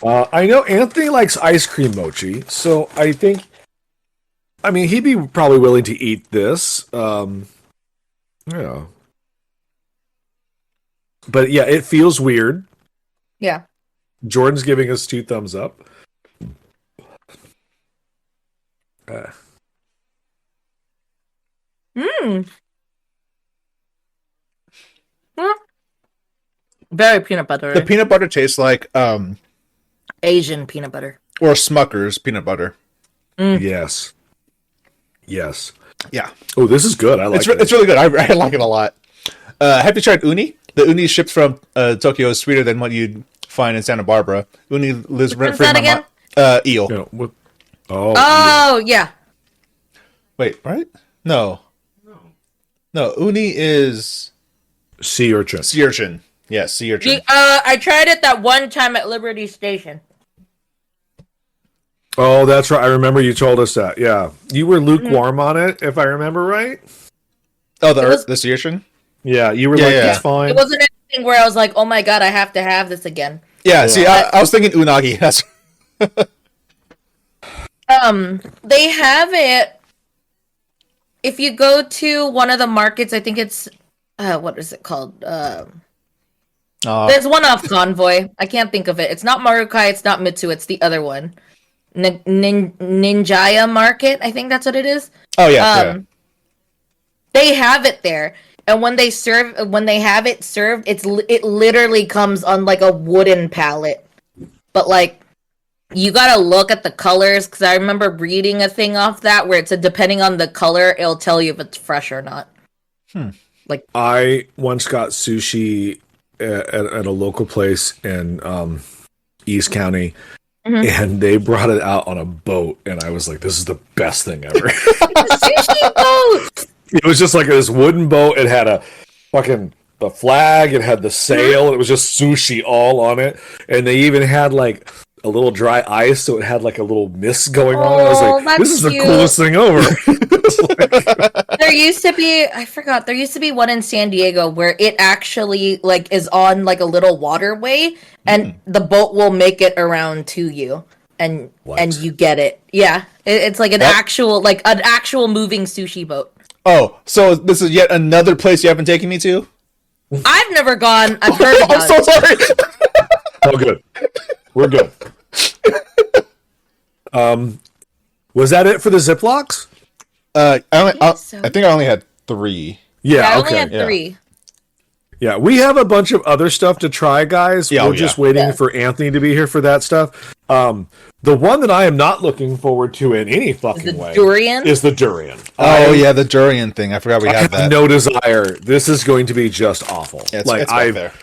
Speaker 3: I know Anthony likes ice cream mochi, so I think, I mean, he'd be probably willing to eat this. Yeah. But yeah, it feels weird.
Speaker 2: Yeah.
Speaker 3: Jordan's giving us 2 thumbs up.
Speaker 2: Very peanut butter.
Speaker 1: The peanut butter tastes like
Speaker 2: Asian peanut butter.
Speaker 1: or Smucker's peanut butter.
Speaker 3: Yes. Yes.
Speaker 1: Yeah,
Speaker 3: Oh, this is good. I like it.
Speaker 1: it's really good. I like it a lot. Have you tried uni? The uni shipped from Tokyo is sweeter than what you'd find in Santa Barbara. Uni lives rent free in
Speaker 2: that
Speaker 1: my
Speaker 2: again?
Speaker 1: mind. Eel.
Speaker 3: You know, what- oh,
Speaker 2: Oh, yeah.
Speaker 1: Wait, right? No. Uni is
Speaker 3: sea urchin.
Speaker 1: sea urchin. Yes, sea urchin.
Speaker 2: I tried it that one time at Liberty Station.
Speaker 3: Oh, that's right. I remember you told us that. Yeah. You were lukewarm on it, if I remember right.
Speaker 1: Oh,
Speaker 2: was-
Speaker 1: the sea urchin.
Speaker 3: Yeah, you were
Speaker 1: Yeah,
Speaker 3: like,
Speaker 1: yeah.
Speaker 3: it's fine.
Speaker 2: It wasn't anything where I was like, oh my god, I have to have this again.
Speaker 1: Yeah. See, I was thinking unagi. That's
Speaker 2: They have it. If you go to one of the markets, I think it's what is it called? There's one off Convoy. I can't think of it. It's not Marukai. It's not Mitsu. It's the other one. Ninjaya Market. I think that's what it is.
Speaker 1: oh yeah.
Speaker 2: They have it there, and when they have it served, it literally comes on like a wooden pallet. But like, you gotta look at the colors because I remember reading a thing off that where it's depending on the color, it'll tell you if it's fresh or not. Like,
Speaker 3: I once got sushi at a local place in East County, and they brought it out on a boat, and I was like, this is the best thing ever.
Speaker 2: sushi boat.
Speaker 3: It was just like this wooden boat. It had a fucking the flag, it had the sail, it was just sushi all on it, and they even had like a little dry ice, so it had like a little mist going on. I was like, this is the coolest thing over.
Speaker 2: There used to be, I forgot, there used to be one in San Diego where it actually like is on like a little waterway, and the boat will make it around to you, and you get it. Yeah, it's like an actual moving sushi boat.
Speaker 1: Oh, so this is yet another place you haven't taken me to?
Speaker 2: I've never gone. I've heard about
Speaker 1: I'm so sorry.
Speaker 3: Oh, good. We're good. Was that it for the Ziplocs?
Speaker 1: I think I only had 3.
Speaker 3: Yeah,
Speaker 2: I
Speaker 3: okay.
Speaker 2: only had 3.
Speaker 3: Yeah, we have a bunch of other stuff to try, guys. We're just waiting for Anthony to be here for that stuff. The one that I am not looking forward to in any fucking way
Speaker 2: durian?
Speaker 3: is the durian.
Speaker 1: Oh, yeah, the durian thing. I forgot we had that.
Speaker 3: No desire. This is going to be just awful.
Speaker 1: Yeah, it's there.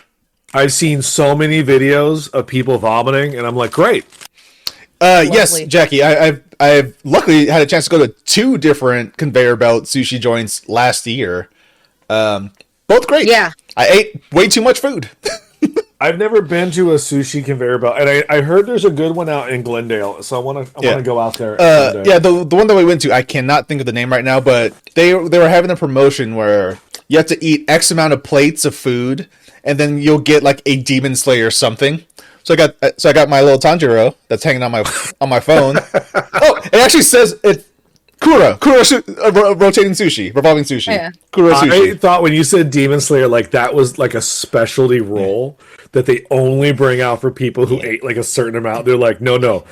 Speaker 3: I've seen so many videos of people vomiting, and I'm like, great.
Speaker 1: Yes, Jackie. I've luckily had a chance to go to 2 different conveyor belt sushi joints last year. Both great.
Speaker 2: Yeah.
Speaker 1: I ate way too much food.
Speaker 3: I've never been to a sushi conveyor belt, and I heard there's a good one out in Glendale, so I want to go out there.
Speaker 1: The one that we went to, I cannot think of the name right now, but they were having a promotion where you have to eat X amount of plates of food, and then you'll get like a Demon Slayer or something. So I got my little Tanjiro that's hanging on my phone. Oh, it actually says it. Rotating sushi, revolving sushi.
Speaker 2: Yeah.
Speaker 1: Kura sushi.
Speaker 3: I thought when you said Demon Slayer, like that was like a specialty roll that they only bring out for people who ate like a certain amount. They're like, no,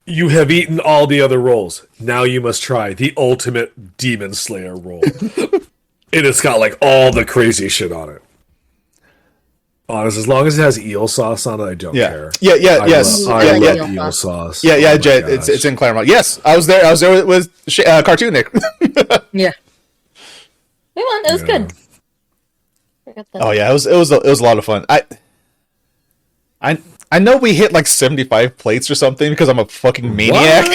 Speaker 3: you have eaten all the other rolls. Now you must try the ultimate Demon Slayer roll. And it's got like all the crazy shit on it. Honest, as long as it has eel sauce on it, I don't care.
Speaker 1: I love
Speaker 3: eel sauce.
Speaker 1: Jet. It's in Claremont. Yes, I was there with Cartoon Nick.
Speaker 2: Yeah. We won. It was good.
Speaker 1: Oh yeah, it was a lot of fun. I know we hit like 75 plates or something because I'm a fucking maniac.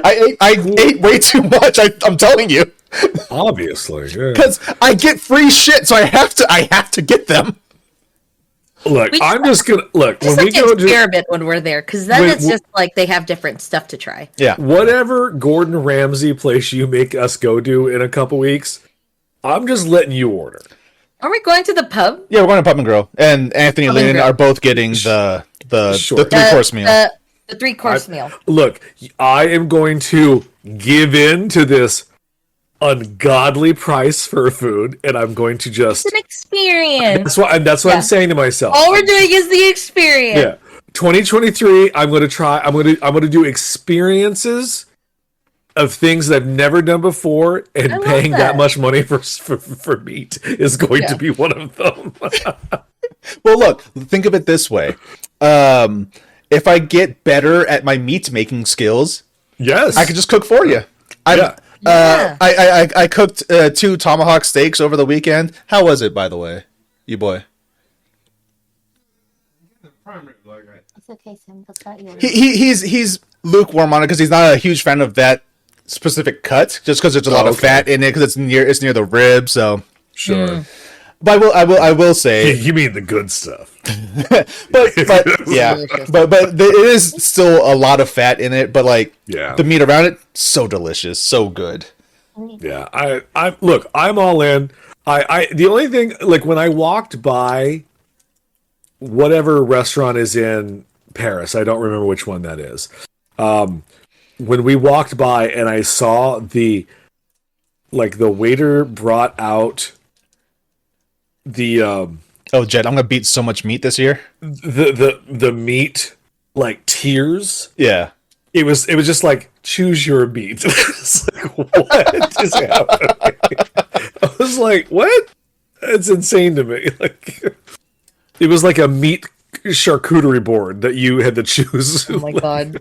Speaker 1: I ate way too much. I'm telling you.
Speaker 3: Obviously,
Speaker 1: because I get free shit, so I have to get them.
Speaker 3: Look, I'm just gonna look
Speaker 2: when
Speaker 3: we go to
Speaker 2: experiment when we're there, because then it's just like they have different stuff to try.
Speaker 1: Yeah,
Speaker 3: whatever Gordon Ramsay place you make us go to in a couple weeks, I'm just letting you order.
Speaker 2: Are we going to the pub?
Speaker 1: Yeah, we're going to Pub and Grill, and Anthony and Lynn are both getting the 3-course meal.
Speaker 2: The 3-course meal.
Speaker 3: Look, I am going to give in to this ungodly price for food, and I'm going to just
Speaker 2: it's an experience.
Speaker 3: That's what I'm saying to myself.
Speaker 2: All we're doing is the experience.
Speaker 3: Yeah, 2023. I'm going to do experiences of things that I've never done before, and paying that much money for meat is going to be one of them.
Speaker 1: Well, look, think of it this way: if I get better at my meat making skills,
Speaker 3: yes,
Speaker 1: I can just cook for you. I cooked 2 tomahawk steaks over the weekend. How was it, by the way, you boy?
Speaker 2: It's okay, Sam. That's not yours.
Speaker 1: He's lukewarm on it because he's not a huge fan of that specific cut, just because there's a lot of fat in it because it's near the rib. So
Speaker 3: sure.
Speaker 1: But I will say
Speaker 3: you mean the good stuff.
Speaker 1: but yeah, but it is still a lot of fat in it. But like the meat around it, so delicious, so good.
Speaker 3: Yeah, I look, I'm all in. I the only thing, like when I walked by whatever restaurant is in Paris, I don't remember which one that is. When we walked by and I saw the waiter brought out the
Speaker 1: Jed, I'm gonna beat so much meat this year.
Speaker 3: The meat like tiers.
Speaker 1: Yeah.
Speaker 3: It was just like choose your meat. It's like, what is happening? I was like, what? It's insane to me. Like it was like a meat charcuterie board that you had to choose.
Speaker 2: Oh my god.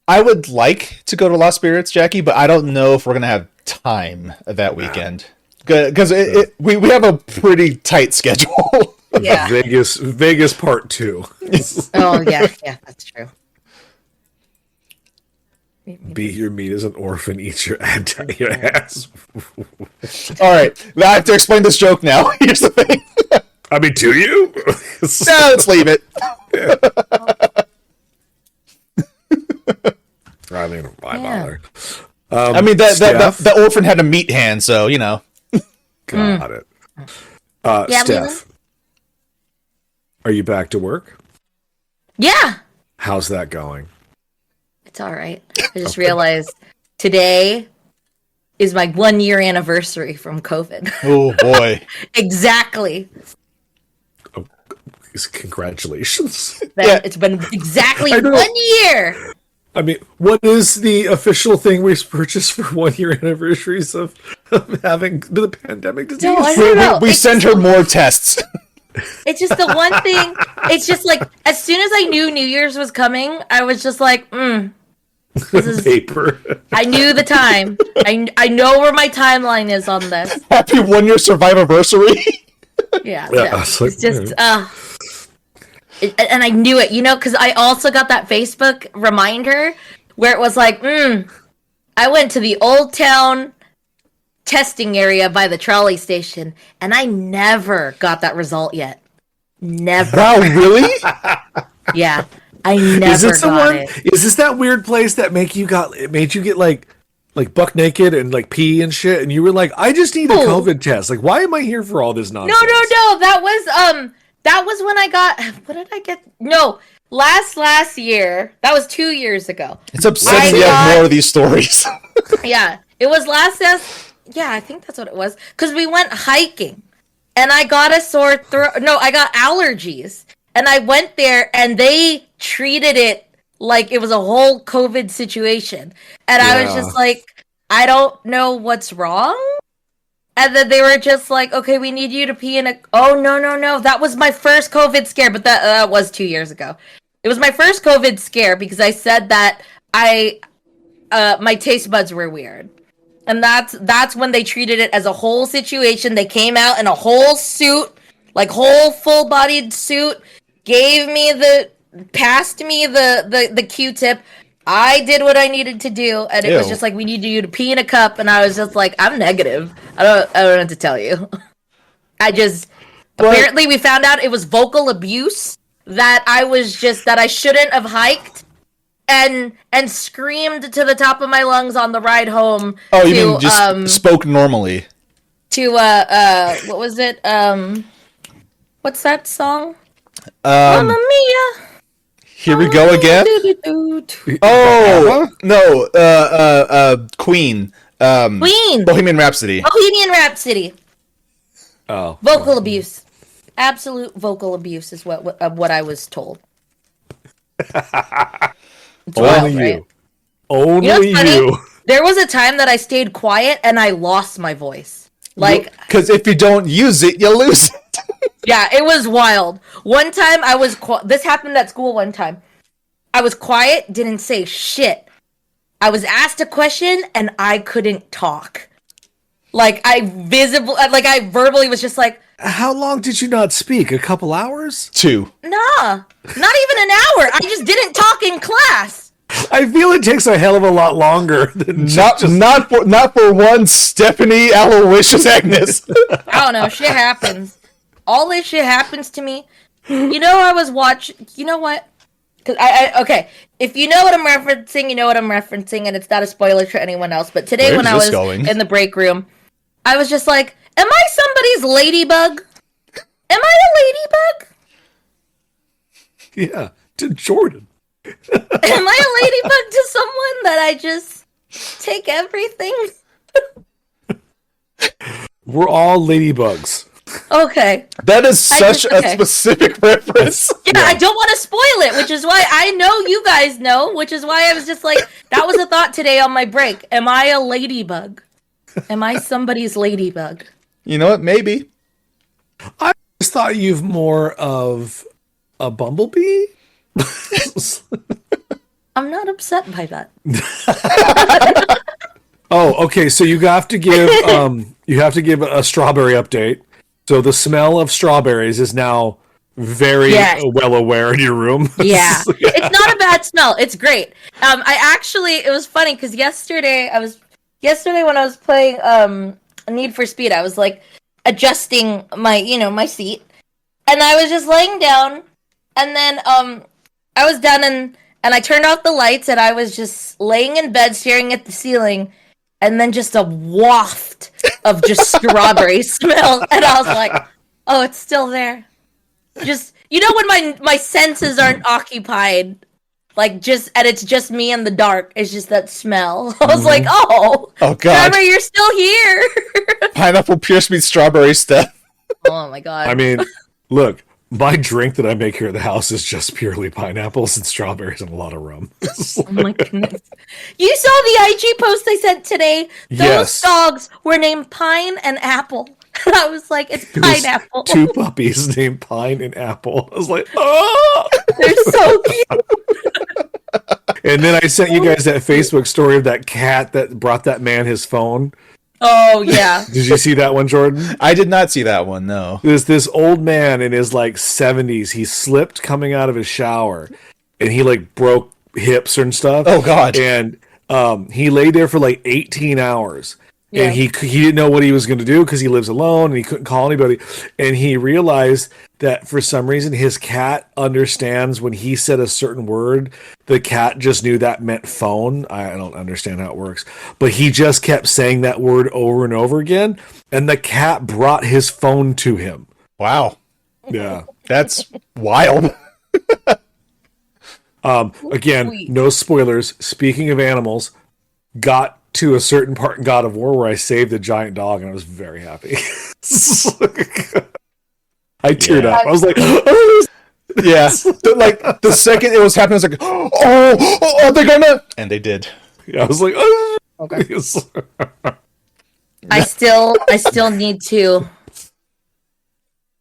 Speaker 1: I would like to go to Lost Spirits, Jackie, but I don't know if we're gonna have time that weekend because we have a pretty tight schedule.
Speaker 2: Yeah.
Speaker 3: Vegas Part 2.
Speaker 2: Oh yeah, that's true.
Speaker 3: Beat your meat as an orphan, eat your ass.
Speaker 1: All right, I have to explain this joke now. Here's the thing.
Speaker 3: I mean, to you?
Speaker 1: Let's leave it.
Speaker 3: I mean, why
Speaker 2: Yeah.
Speaker 3: bother?
Speaker 1: I mean,
Speaker 3: Steph?
Speaker 1: the orphan had a meat hand, so you know.
Speaker 3: Got it.
Speaker 2: Yeah,
Speaker 3: Steph, are you back to work?
Speaker 2: Yeah,
Speaker 3: How's that going?
Speaker 2: it's all right. I just realized today is my 1 year anniversary from COVID.
Speaker 1: Oh boy.
Speaker 2: Exactly.
Speaker 3: Congratulations.
Speaker 1: Yeah.
Speaker 2: It's been exactly
Speaker 3: I know.
Speaker 2: 1 year.
Speaker 3: I mean, what is the official thing we purchase for 1 year anniversaries of having the pandemic disease?
Speaker 2: No, I don't know.
Speaker 1: We
Speaker 2: It's
Speaker 1: send her more tests.
Speaker 2: It's just the one thing. It's just like as soon as I knew New Year's was coming, I was just like, this is.
Speaker 3: Paper.
Speaker 2: I knew the time. I know where my timeline is on this.
Speaker 1: Happy 1 year survivorversary.
Speaker 2: Yeah,
Speaker 3: Yeah,
Speaker 2: yeah.
Speaker 3: it's like,
Speaker 2: It's just and I knew it, because I also got that Facebook reminder where it was like, I went to the Old Town testing area by the trolley station, and I never got that result yet. Never.
Speaker 1: Wow, really?
Speaker 2: Yeah, I never got it.
Speaker 3: Is this that weird place that made you get like buck naked and like pee and shit, and you were like, I just need a
Speaker 2: Oh.
Speaker 3: COVID test. Like, why am I here for all this nonsense?
Speaker 2: No. That was when I got. What did I get? No, last year. That was 2 years ago.
Speaker 1: It's upsetting
Speaker 2: I
Speaker 1: you have
Speaker 2: got-
Speaker 1: more of these stories.
Speaker 2: Yeah, it was yeah, I think that's what it was. Because we went hiking, and I got a sore throat. No, I got allergies, and I went there, and they treated it like it was a whole COVID situation, and I was
Speaker 3: Yeah.
Speaker 2: just like, I don't know what's wrong. And then they were just like, okay, we need you to pee in a. Oh no! That was my first COVID scare, but that was 2 years ago. It was my first COVID scare because I said that my taste buds were weird. And that's when they treated it as a whole situation. They came out in a whole suit, like whole full-bodied suit, passed me the Q-tip. I did what I needed to do, and it was
Speaker 1: Ew.
Speaker 2: just like, we need you to pee in a cup, and I was just like, I'm negative. I don't know what to tell you. Apparently we found out it was vocal abuse, that I shouldn't have hiked and screamed to the top of my lungs on the ride home.
Speaker 1: Oh, you mean just spoke normally?
Speaker 2: To what was it? What's that song? Mamma Mia.
Speaker 1: Here we go again. Oh no, Queen.
Speaker 2: Queen.
Speaker 1: Bohemian Rhapsody.
Speaker 2: Bohemian Rhapsody.
Speaker 3: Oh,
Speaker 2: Vocal abuse. Absolute vocal abuse is what I was told. It's wild,
Speaker 3: only
Speaker 2: right?
Speaker 3: you. Only
Speaker 2: You know what's funny?
Speaker 3: you.
Speaker 2: There was a time that I stayed quiet and I lost my voice. Like,
Speaker 1: Because if you don't use it, you lose it.
Speaker 2: yeah, it was wild. One time I was this happened at school one time. I was quiet, didn't say shit. I was asked a question and I couldn't talk. Like I verbally was just like,
Speaker 3: How long did you not speak? A couple hours?
Speaker 1: 2.
Speaker 2: nah, not even an hour. I just didn't talk in class.
Speaker 3: I feel it takes a hell of a lot longer than
Speaker 1: Not for one Stephanie Aloysius Agnes.
Speaker 2: I don't know, shit happens. All this shit happens to me. You know, I was watching. You know what? Because okay, if you know what I'm referencing, you know what I'm referencing, and it's not a spoiler to anyone else. But today,
Speaker 1: Where
Speaker 2: when
Speaker 1: is
Speaker 2: I
Speaker 1: this
Speaker 2: was
Speaker 1: going?
Speaker 2: in the break room, I was just like, "Am I somebody's ladybug? Am I a ladybug?
Speaker 3: Yeah, to Jordan.
Speaker 2: Am I a ladybug to someone that I just take everything?"
Speaker 3: We're all ladybugs.
Speaker 2: Okay.
Speaker 1: That is such a
Speaker 2: okay.
Speaker 1: specific reference.
Speaker 2: Yeah, I don't want to spoil it, which is why I know you guys know, which is why I was just like, that was a thought today on my break. Am I a ladybug? Am I somebody's ladybug?
Speaker 1: You know what? Maybe.
Speaker 3: I just thought you've more of a bumblebee.
Speaker 2: I'm not upset by that.
Speaker 3: Oh, okay. So you have to give a strawberry update. So the smell of strawberries is now very well aware in your room.
Speaker 2: Yeah. It's not a bad smell. It's great. It was funny because yesterday when I was playing Need for Speed, I was like adjusting my seat, and I was just laying down, and then I was done, and I turned off the lights, and I was just laying in bed staring at the ceiling, and then just a waft of just strawberry smell, and I was like, oh, it's still there. Just, when my senses aren't occupied, and it's just me in the dark, it's just that smell. I was like, oh god, strawberry, you're still here.
Speaker 1: Pineapple pure sweet strawberry stuff.
Speaker 2: Oh my god.
Speaker 3: I mean, look, my drink that I make here at the house is just purely pineapples and strawberries and a lot of rum.
Speaker 2: Oh my goodness. You saw the IG post I sent today? Those dogs were named Pine and Apple. And I was like, it's Pineapple.
Speaker 3: Two puppies named Pine and Apple. I was like, oh!
Speaker 2: They're so cute.
Speaker 3: And then I sent you guys that Facebook story of that cat that brought that man his phone.
Speaker 2: Oh, yeah.
Speaker 3: Did you see that one, Jordan?
Speaker 1: I did not see that one, no.
Speaker 3: There's this old man in his 70s. He slipped coming out of his shower, and he broke hips and stuff.
Speaker 1: Oh god.
Speaker 3: And he lay there for 18 hours.
Speaker 2: Yeah.
Speaker 3: And he didn't know what he was going to do because he lives alone and he couldn't call anybody. And he realized that for some reason his cat understands when he said a certain word, the cat just knew that meant phone. I don't understand how it works. But he just kept saying that word over and over again. And the cat brought his phone to him.
Speaker 1: Wow.
Speaker 3: Yeah.
Speaker 1: That's wild.
Speaker 3: Again,
Speaker 2: Sweet.
Speaker 3: no spoilers. Speaking of animals, got to a certain part in God of War where I saved a giant dog, and I was very happy. I teared up. I was like, oh,
Speaker 1: Yeah. The second it was happening, I was like, oh, they're gonna, and they did.
Speaker 3: I was like, oh.
Speaker 2: Okay. I still need to.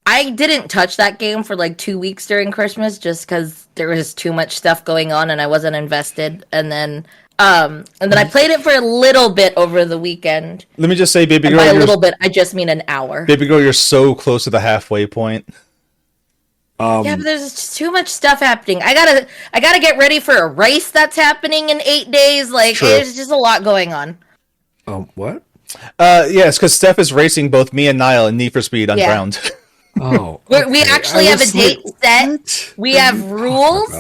Speaker 2: I didn't touch that game for 2 weeks during Christmas just because there was too much stuff going on and I wasn't invested. And then I played it for a little bit over the weekend.
Speaker 1: Let me just say, baby girl,
Speaker 2: by a little bit, I just mean an hour.
Speaker 1: Baby girl, you're so close to the halfway point.
Speaker 2: Yeah, but there's just too much stuff happening. I gotta get ready for a race that's happening in 8 days.
Speaker 1: True.
Speaker 2: There's just a lot going on.
Speaker 3: What?
Speaker 1: Yes, because Steph is racing both me and Niall in Need for Speed Unbound.
Speaker 3: Oh,
Speaker 2: We actually have a date set.
Speaker 3: What?
Speaker 2: We have rules,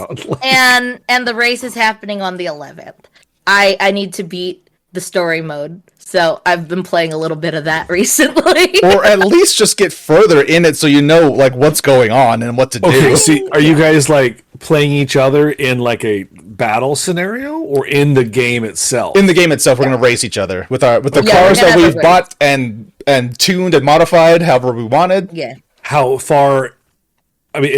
Speaker 2: and the race is happening on the 11th. I need to beat the story mode, so I've been playing a little bit of that recently.
Speaker 1: Or at least just get further in it so you know what's going on and what to do.
Speaker 3: Okay, see, are you guys playing each other in a battle scenario or in the game itself?
Speaker 1: In the game itself, we're going to race each other with the
Speaker 2: we're
Speaker 1: cars
Speaker 2: gonna
Speaker 1: that
Speaker 2: have a
Speaker 1: we've
Speaker 2: race.
Speaker 1: bought and tuned and modified however we wanted.
Speaker 2: Yeah.
Speaker 3: How far? I mean,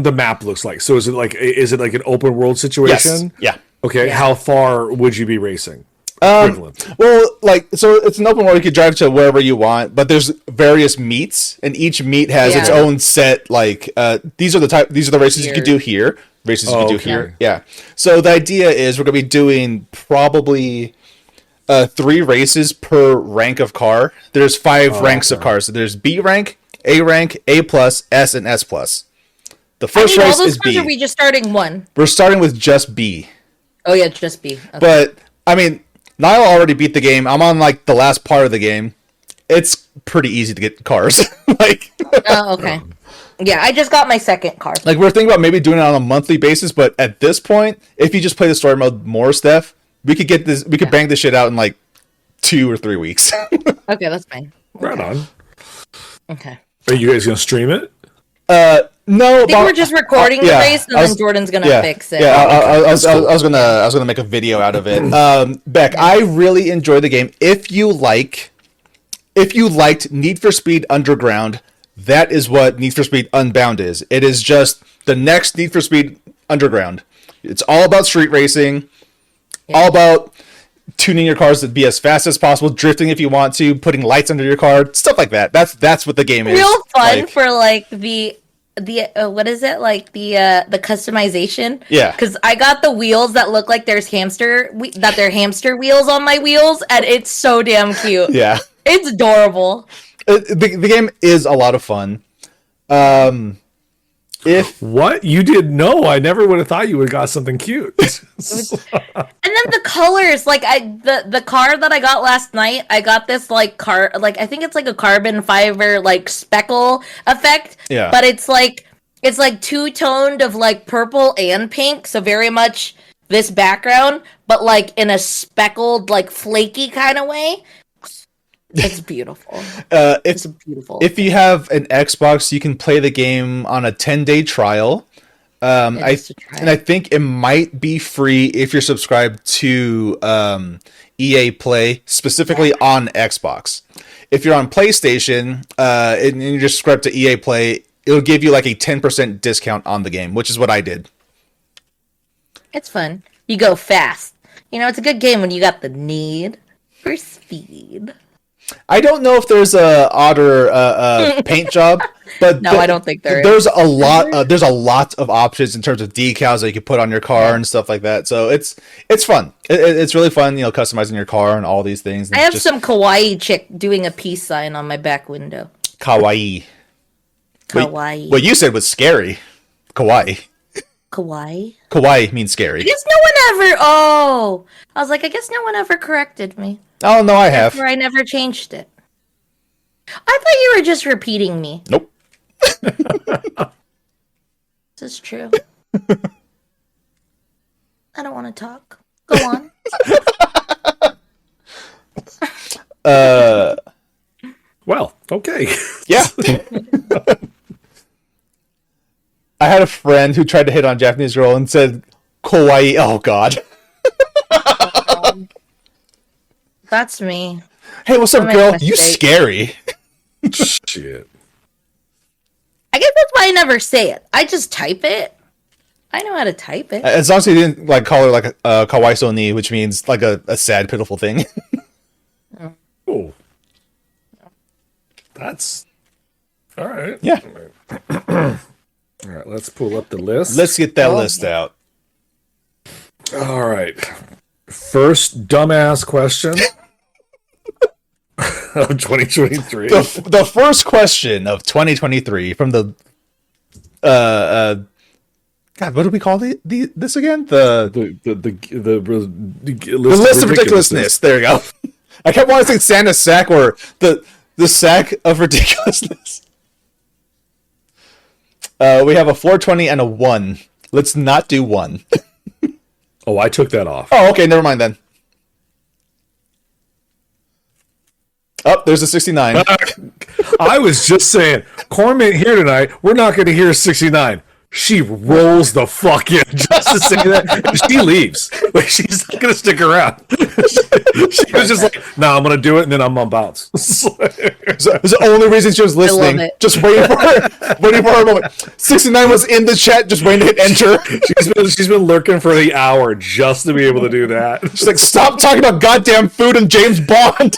Speaker 3: the map looks like. So is it an open world situation?
Speaker 1: Yes. Yeah.
Speaker 3: Okay.
Speaker 2: Yeah.
Speaker 3: How far would you be racing?
Speaker 1: Well, so it's an open world. You can drive to wherever you want, but there's various meets, and each meet has its own set. These are the races you can do here. Races you can do here. Yeah. So the idea is we're gonna be doing probably 3 races per rank of car. There's 5 ranks of cars. So there's B rank, A plus, S, and S plus. The first race
Speaker 2: all those
Speaker 1: is
Speaker 2: cars,
Speaker 1: B.
Speaker 2: or are we just starting one?
Speaker 1: We're starting with just B.
Speaker 2: Oh yeah, just B. Okay.
Speaker 1: But I mean, Niall already beat the game. I'm on the last part of the game. It's pretty easy to get cars.
Speaker 2: Oh, okay. Yeah, I just got my second car.
Speaker 1: We're thinking about maybe doing it on a monthly basis, but at this point, if you just play the story mode more, Steph, we could get this. We could bang this shit out in 2 or 3 weeks.
Speaker 2: Okay, that's fine.
Speaker 3: Right on.
Speaker 2: Okay.
Speaker 3: Are you guys gonna stream it?
Speaker 1: No,
Speaker 2: I think we're just recording the race, and then Jordan's gonna fix it.
Speaker 1: Yeah, I was gonna make a video out of it. Beck, I really enjoy the game. If you liked Need for Speed Underground, that is what Need for Speed Unbound is. It is just the next Need for Speed Underground. It's all about street racing, all about tuning your cars to be as fast as possible, drifting if you want to, putting lights under your car, stuff like that. That's what the game is.
Speaker 2: Real fun for the what is it, the customization?
Speaker 1: Yeah,
Speaker 2: because I got the wheels that look like they're hamster wheels on my wheels, and it's so damn cute.
Speaker 1: Yeah,
Speaker 2: it's adorable.
Speaker 1: The game is a lot of fun.
Speaker 3: What? You did? No, I never would have thought you would have got something cute.
Speaker 2: And then the colors, like the car that I got last night, I got this like I think it's like a carbon fiber like speckle effect.
Speaker 1: Yeah.
Speaker 2: But it's like two-toned of like purple and pink, so very much this background, but like in a speckled, like flaky kind of way. It's beautiful. It's beautiful.
Speaker 1: If you have an Xbox, you can play the game on a 10-day trial. I think it might be free if you're subscribed to EA Play, specifically on Xbox. If you're on PlayStation and you're just subscribed to EA Play, it'll give you like a 10% discount on the game, which is what I did.
Speaker 2: It's fun. You go fast. You know, it's a good game when you got the need for speed.
Speaker 1: I don't know if there's a Otter paint job, but
Speaker 2: no, I don't think
Speaker 1: there's a lot. There's a lot of options in terms of decals that you can put on your car and stuff like that. So it's fun. It's really fun, you know, customizing your car and all these things.
Speaker 2: I have some kawaii chick doing a peace sign on my back window.
Speaker 1: Kawaii.
Speaker 2: Kawaii.
Speaker 1: What you said was scary. Kawaii.
Speaker 2: Kawaii?
Speaker 1: Kawaii means scary.
Speaker 2: I guess no one ever. Oh, I was like, I guess no one ever corrected me.
Speaker 1: Oh no, I have.
Speaker 2: Or I never changed it. I thought you were just repeating me.
Speaker 1: Nope.
Speaker 2: This is true. I don't want to talk. Go on.
Speaker 3: Well, okay.
Speaker 1: Yeah. I had a friend who tried to hit on a Japanese girl and said kawaii. Oh god.
Speaker 2: That's me.
Speaker 1: Hey, what's up, girl? You scary.
Speaker 3: Shit.
Speaker 2: I guess that's why I never say it. I just type it. I know how to type it.
Speaker 1: As long as you didn't like call her like a kawaii so ni, which means like a sad, pitiful thing.
Speaker 3: Oh. That's all right.
Speaker 1: Yeah.
Speaker 3: All right, let's pull up the list.
Speaker 1: Let's get that list out.
Speaker 3: All right. First dumbass question of 2023.
Speaker 1: The first question of 2023 from the God, what do we call this again? The list of ridiculousness. There you go. I kept wanting to say Santa's sack or the sack of ridiculousness. We have a 420 and a 1. Let's not do 1.
Speaker 3: Oh, I took that off.
Speaker 1: Oh, okay, never mind then. Oh, there's a 69.
Speaker 3: I was just saying, Corm ain't here tonight. We're not going to hear 69. She rolls the fuck in just to say that. And she leaves. Like, she's not going to stick around. She was just like, no, I'm going to do it, and then I'm going to bounce.
Speaker 1: So, it's the only reason she was listening. Just waiting for her moment. 69 was in the chat, just waiting to hit enter.
Speaker 3: She's been lurking for the hour just to be able to do that.
Speaker 1: She's like, stop talking about goddamn food and James Bond.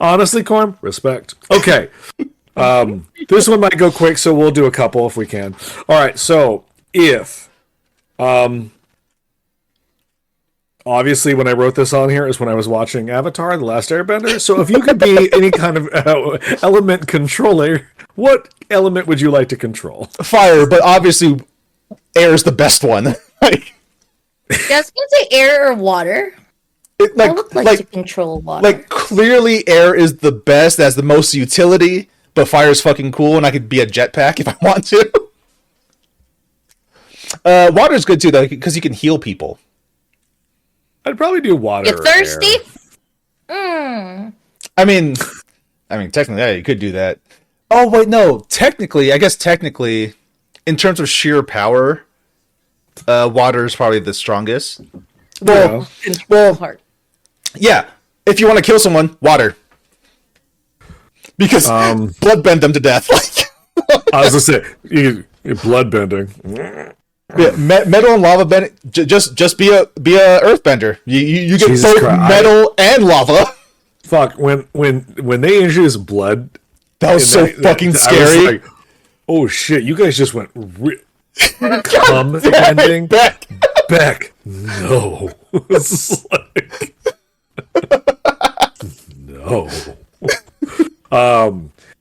Speaker 3: Honestly, Corm, respect. Okay. This one might go quick, so we'll do a couple if we can. All right, so if obviously when I wrote this on here is when I was watching Avatar: The Last Airbender. So if you could be any kind of element controller, what element would you like to control?
Speaker 1: Fire, but obviously air is the best one.
Speaker 2: Yeah, I was gonna say air or water. I would like to control water.
Speaker 1: Like, clearly air is the best, has the most utility. But fire is fucking cool, and I could be a jetpack if I want to. Water's good too, though, because you can heal people.
Speaker 3: I'd probably do water.
Speaker 2: You're thirsty?
Speaker 3: Air.
Speaker 1: I mean, technically, yeah, you could do that. Oh wait, no. Technically, in terms of sheer power, water is probably the strongest. Well, yeah. If you want to kill someone, water. Because blood bend them to death.
Speaker 3: I was gonna say you blood bending.
Speaker 1: Yeah, metal and lava bend. Just be a earthbender. You get
Speaker 3: Jesus
Speaker 1: both
Speaker 3: Christ.
Speaker 1: metal and lava.
Speaker 3: Fuck when they introduced blood,
Speaker 1: That was so fucking scary.
Speaker 3: Like, oh shit! You guys just went cum bending. Beck. No. It's like, no.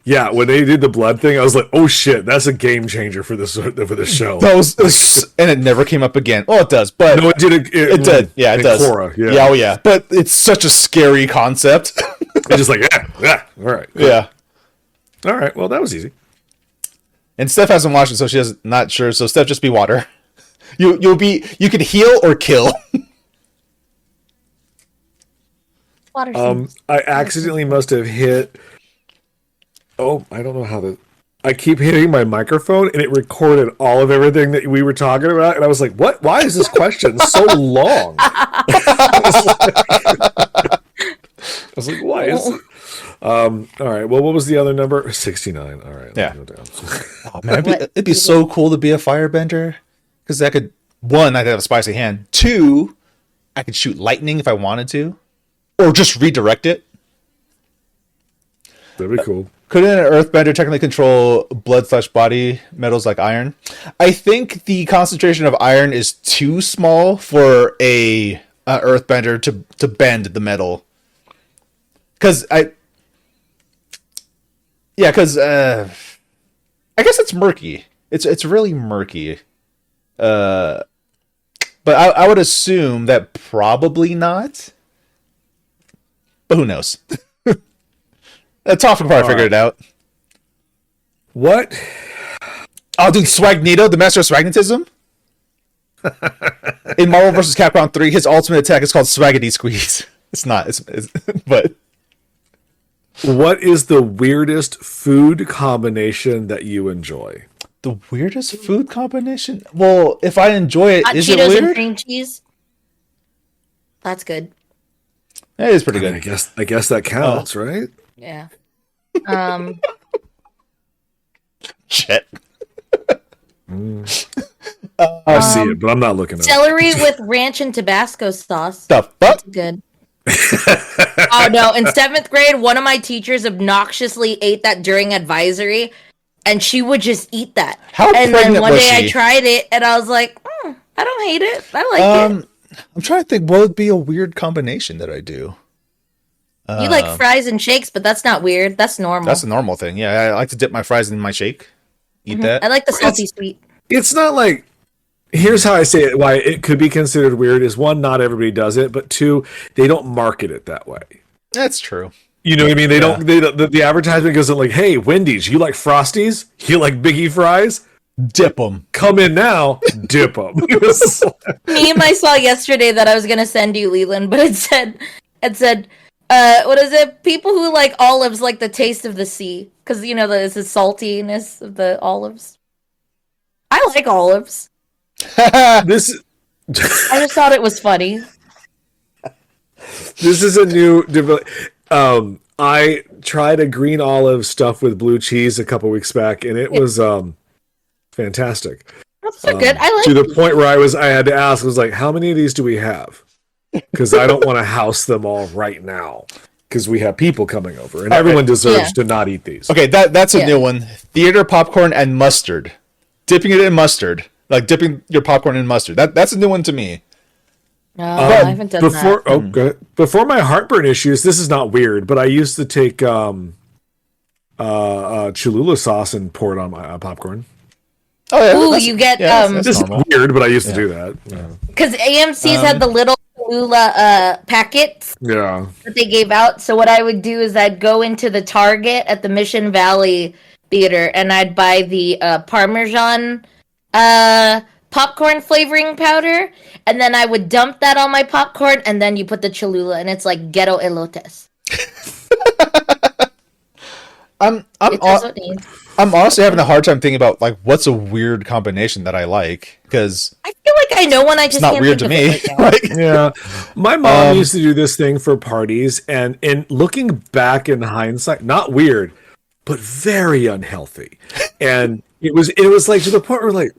Speaker 3: Yeah, when they did the blood thing, I was like, "Oh shit, that's a game changer for this show."
Speaker 1: That was and it never came up again. Well, it does, but
Speaker 3: No, it did.
Speaker 1: it did. Yeah, it does.
Speaker 3: Korra, yeah.
Speaker 1: Yeah, oh yeah. But it's such a scary concept.
Speaker 3: It's just like, yeah. All right, cool.
Speaker 1: Yeah.
Speaker 3: All right. Well, that was easy.
Speaker 1: And Steph hasn't watched it, so she's not sure. So Steph, just be water. You can heal or kill.
Speaker 2: Water
Speaker 3: I accidentally must have hit. Oh, I don't know how to. I keep hitting my microphone, and it recorded all of everything that we were talking about, and I was like, "What? Why is this question so long?" I was like, "Why is?" All right. Well, what was the other number? 69. All right.
Speaker 1: Yeah.
Speaker 3: Go down.
Speaker 1: Oh man, it'd be so cool to be a firebender because I could have a spicy hand. 2, I could shoot lightning if I wanted to, or just redirect it.
Speaker 3: That'd be cool.
Speaker 1: Could an earthbender technically control blood, flesh, body metals like iron? I think the concentration of iron is too small for a earthbender to bend the metal. Because I guess it's murky. It's really murky. But I would assume that probably not. But who knows? Toph can probably figure it out.
Speaker 3: What?
Speaker 1: Oh, dude, Swagnito, the master of Swagnetism? In Marvel vs. Capcom 3, his ultimate attack is called Swaggity Squeeze. It's not, but...
Speaker 3: What is the weirdest food combination that you enjoy?
Speaker 1: The weirdest food combination? Well, if I enjoy it,
Speaker 2: Hot
Speaker 1: is
Speaker 2: Cheetos
Speaker 1: it weird?
Speaker 2: and cream cheese. That's good.
Speaker 1: It is pretty
Speaker 3: I
Speaker 1: good.
Speaker 3: guess that counts, right?
Speaker 2: Yeah.
Speaker 1: Shit.
Speaker 3: I see it, but I'm not looking at it.
Speaker 2: Celery with ranch and Tabasco sauce.
Speaker 1: The fuck?
Speaker 2: Good. Oh no! In 7th grade, one of my teachers obnoxiously ate that during advisory, and she would just eat that.
Speaker 1: How
Speaker 2: and then
Speaker 1: pregnant
Speaker 2: one
Speaker 1: was
Speaker 2: day
Speaker 1: she?
Speaker 2: I tried it, and I was like, I don't hate it. I like it.
Speaker 1: I'm trying to think what would be a weird combination that I do.
Speaker 2: You like fries and shakes, but that's not weird. That's normal.
Speaker 1: That's a normal thing. Yeah, I like to dip my fries in my shake. Eat that.
Speaker 2: I like the salty sweet.
Speaker 3: It's not like. Here's how I say it. Why it could be considered weird is 1, not everybody does it, but 2, they don't market it that way.
Speaker 1: That's true.
Speaker 3: You know what I mean? They don't. The advertisement goes like, "Hey, Wendy's, you like Frosties? You like Biggie fries?
Speaker 1: Dip them.
Speaker 3: Come in now, dip them."
Speaker 2: Meme I saw yesterday that I was gonna send you, Leland, but it said, what is it? People who like olives like the taste of the sea, because you know there's the saltiness of the olives. I like olives.
Speaker 3: This
Speaker 2: I just thought it was funny.
Speaker 3: This is a new. I tried a green olive stuffed with blue cheese a couple weeks back, and it was fantastic.
Speaker 2: Those are good. I like
Speaker 3: To the point where I had to ask, I was like, "How many of these do we have?" Because I don't want to house them all right now, because we have people coming over, and everyone deserves to not eat these.
Speaker 1: Okay, that's a new one. Theater popcorn and mustard. Dipping it in mustard. Like dipping your popcorn in mustard. That's a new one to me.
Speaker 2: No, I haven't done that.
Speaker 3: Oh, good. Before my heartburn issues, this is not weird, but I used to take Cholula sauce and pour it on my popcorn.
Speaker 1: Oh yeah.
Speaker 2: Ooh, you get
Speaker 1: that's
Speaker 3: This is
Speaker 1: normal.
Speaker 3: weird, but I used to do that.
Speaker 2: because AMC's had the little Cholula packets
Speaker 3: Yeah.
Speaker 2: that they gave out. So what I would do is I'd go into the Target at the Mission Valley Theater and I'd buy the Parmesan popcorn flavoring powder, and then I would dump that on my popcorn, and then you put the Cholula, and it's like ghetto elotes.
Speaker 1: I'm honestly having a hard time thinking about like what's a weird combination that I like, because
Speaker 2: I feel like I know one. I just
Speaker 1: it's not
Speaker 2: can't
Speaker 1: weird to
Speaker 2: think
Speaker 1: me.
Speaker 2: of it right now.
Speaker 1: Like,
Speaker 3: Yeah. My mom used to do this thing for parties, and in looking back in hindsight, not weird, but very unhealthy. And it was like to the point where like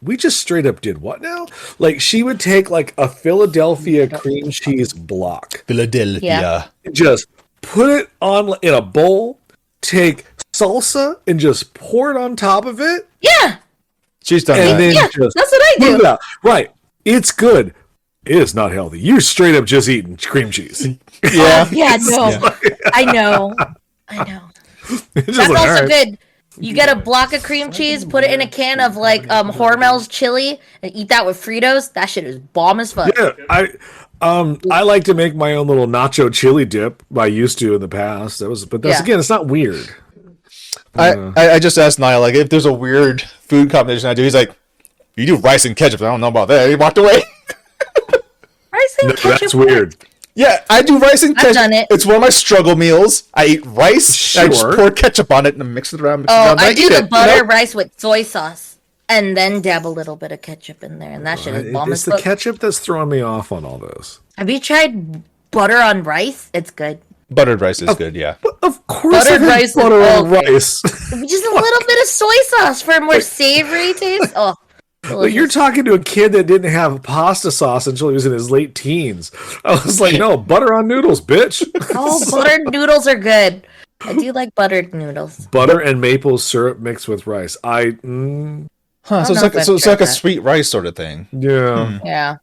Speaker 3: we just straight up did what now? Like she would take like a Philadelphia cream cheese block,
Speaker 1: Philadelphia.
Speaker 2: Yeah.
Speaker 3: just put it on in a bowl, take salsa and just pour it on top of it,
Speaker 2: Yeah,
Speaker 1: She's done
Speaker 3: and
Speaker 1: that.
Speaker 3: then
Speaker 2: yeah,
Speaker 3: just
Speaker 2: that's what I
Speaker 3: move
Speaker 2: do.
Speaker 3: it out. Right. It's good. It is not healthy. You're straight up just eating cream cheese.
Speaker 1: Yeah.
Speaker 2: Yeah, no, I know.
Speaker 3: It's just
Speaker 2: That's
Speaker 3: like,
Speaker 2: also
Speaker 3: all right.
Speaker 2: good. You get a block of cream cheese, put it in a can of like Hormel's chili, and eat that with Fritos. That shit is bomb as fuck.
Speaker 3: Yeah, I like to make my own little nacho chili dip. I used to in the past. But that's again, it's not weird.
Speaker 1: I just asked Niall, like, if there's a weird food combination I do. He's like, you do rice and ketchup. I don't know about that. He walked away.
Speaker 2: Rice and ketchup.
Speaker 3: That's weird.
Speaker 1: Yeah, I do rice and ketchup.
Speaker 2: I've done it.
Speaker 1: It's one of my struggle meals. I eat rice, I just
Speaker 3: Sure.
Speaker 1: pour ketchup on it, and mix it around,
Speaker 2: I
Speaker 1: and
Speaker 2: do
Speaker 1: eat
Speaker 2: the
Speaker 1: it.
Speaker 2: butter
Speaker 1: You know?
Speaker 2: rice with soy sauce, and then dab a little bit of ketchup in there, and that shit is bomb
Speaker 3: It's
Speaker 2: as
Speaker 3: the
Speaker 2: fuck.
Speaker 3: ketchup that's throwing me off on all this.
Speaker 2: Have you tried butter on rice? It's good.
Speaker 1: Buttered rice is good, yeah.
Speaker 3: Of course,
Speaker 2: Buttered
Speaker 3: I have
Speaker 2: rice is
Speaker 3: butter on
Speaker 2: okay.
Speaker 3: rice.
Speaker 2: Just a little bit of soy sauce for a more savory taste. Oh,
Speaker 3: But you're talking to a kid that didn't have pasta sauce until he was in his late teens. I was like, no, butter on noodles, bitch.
Speaker 2: oh, buttered noodles are good. I do like buttered noodles.
Speaker 3: Butter and maple syrup mixed with rice.
Speaker 1: Huh,
Speaker 2: I
Speaker 1: so
Speaker 2: don't
Speaker 1: it's
Speaker 2: know
Speaker 1: like,
Speaker 2: if I've
Speaker 1: so it's
Speaker 2: tried
Speaker 1: like a
Speaker 2: that.
Speaker 1: sweet rice sort of thing.
Speaker 3: yeah.
Speaker 2: Yeah,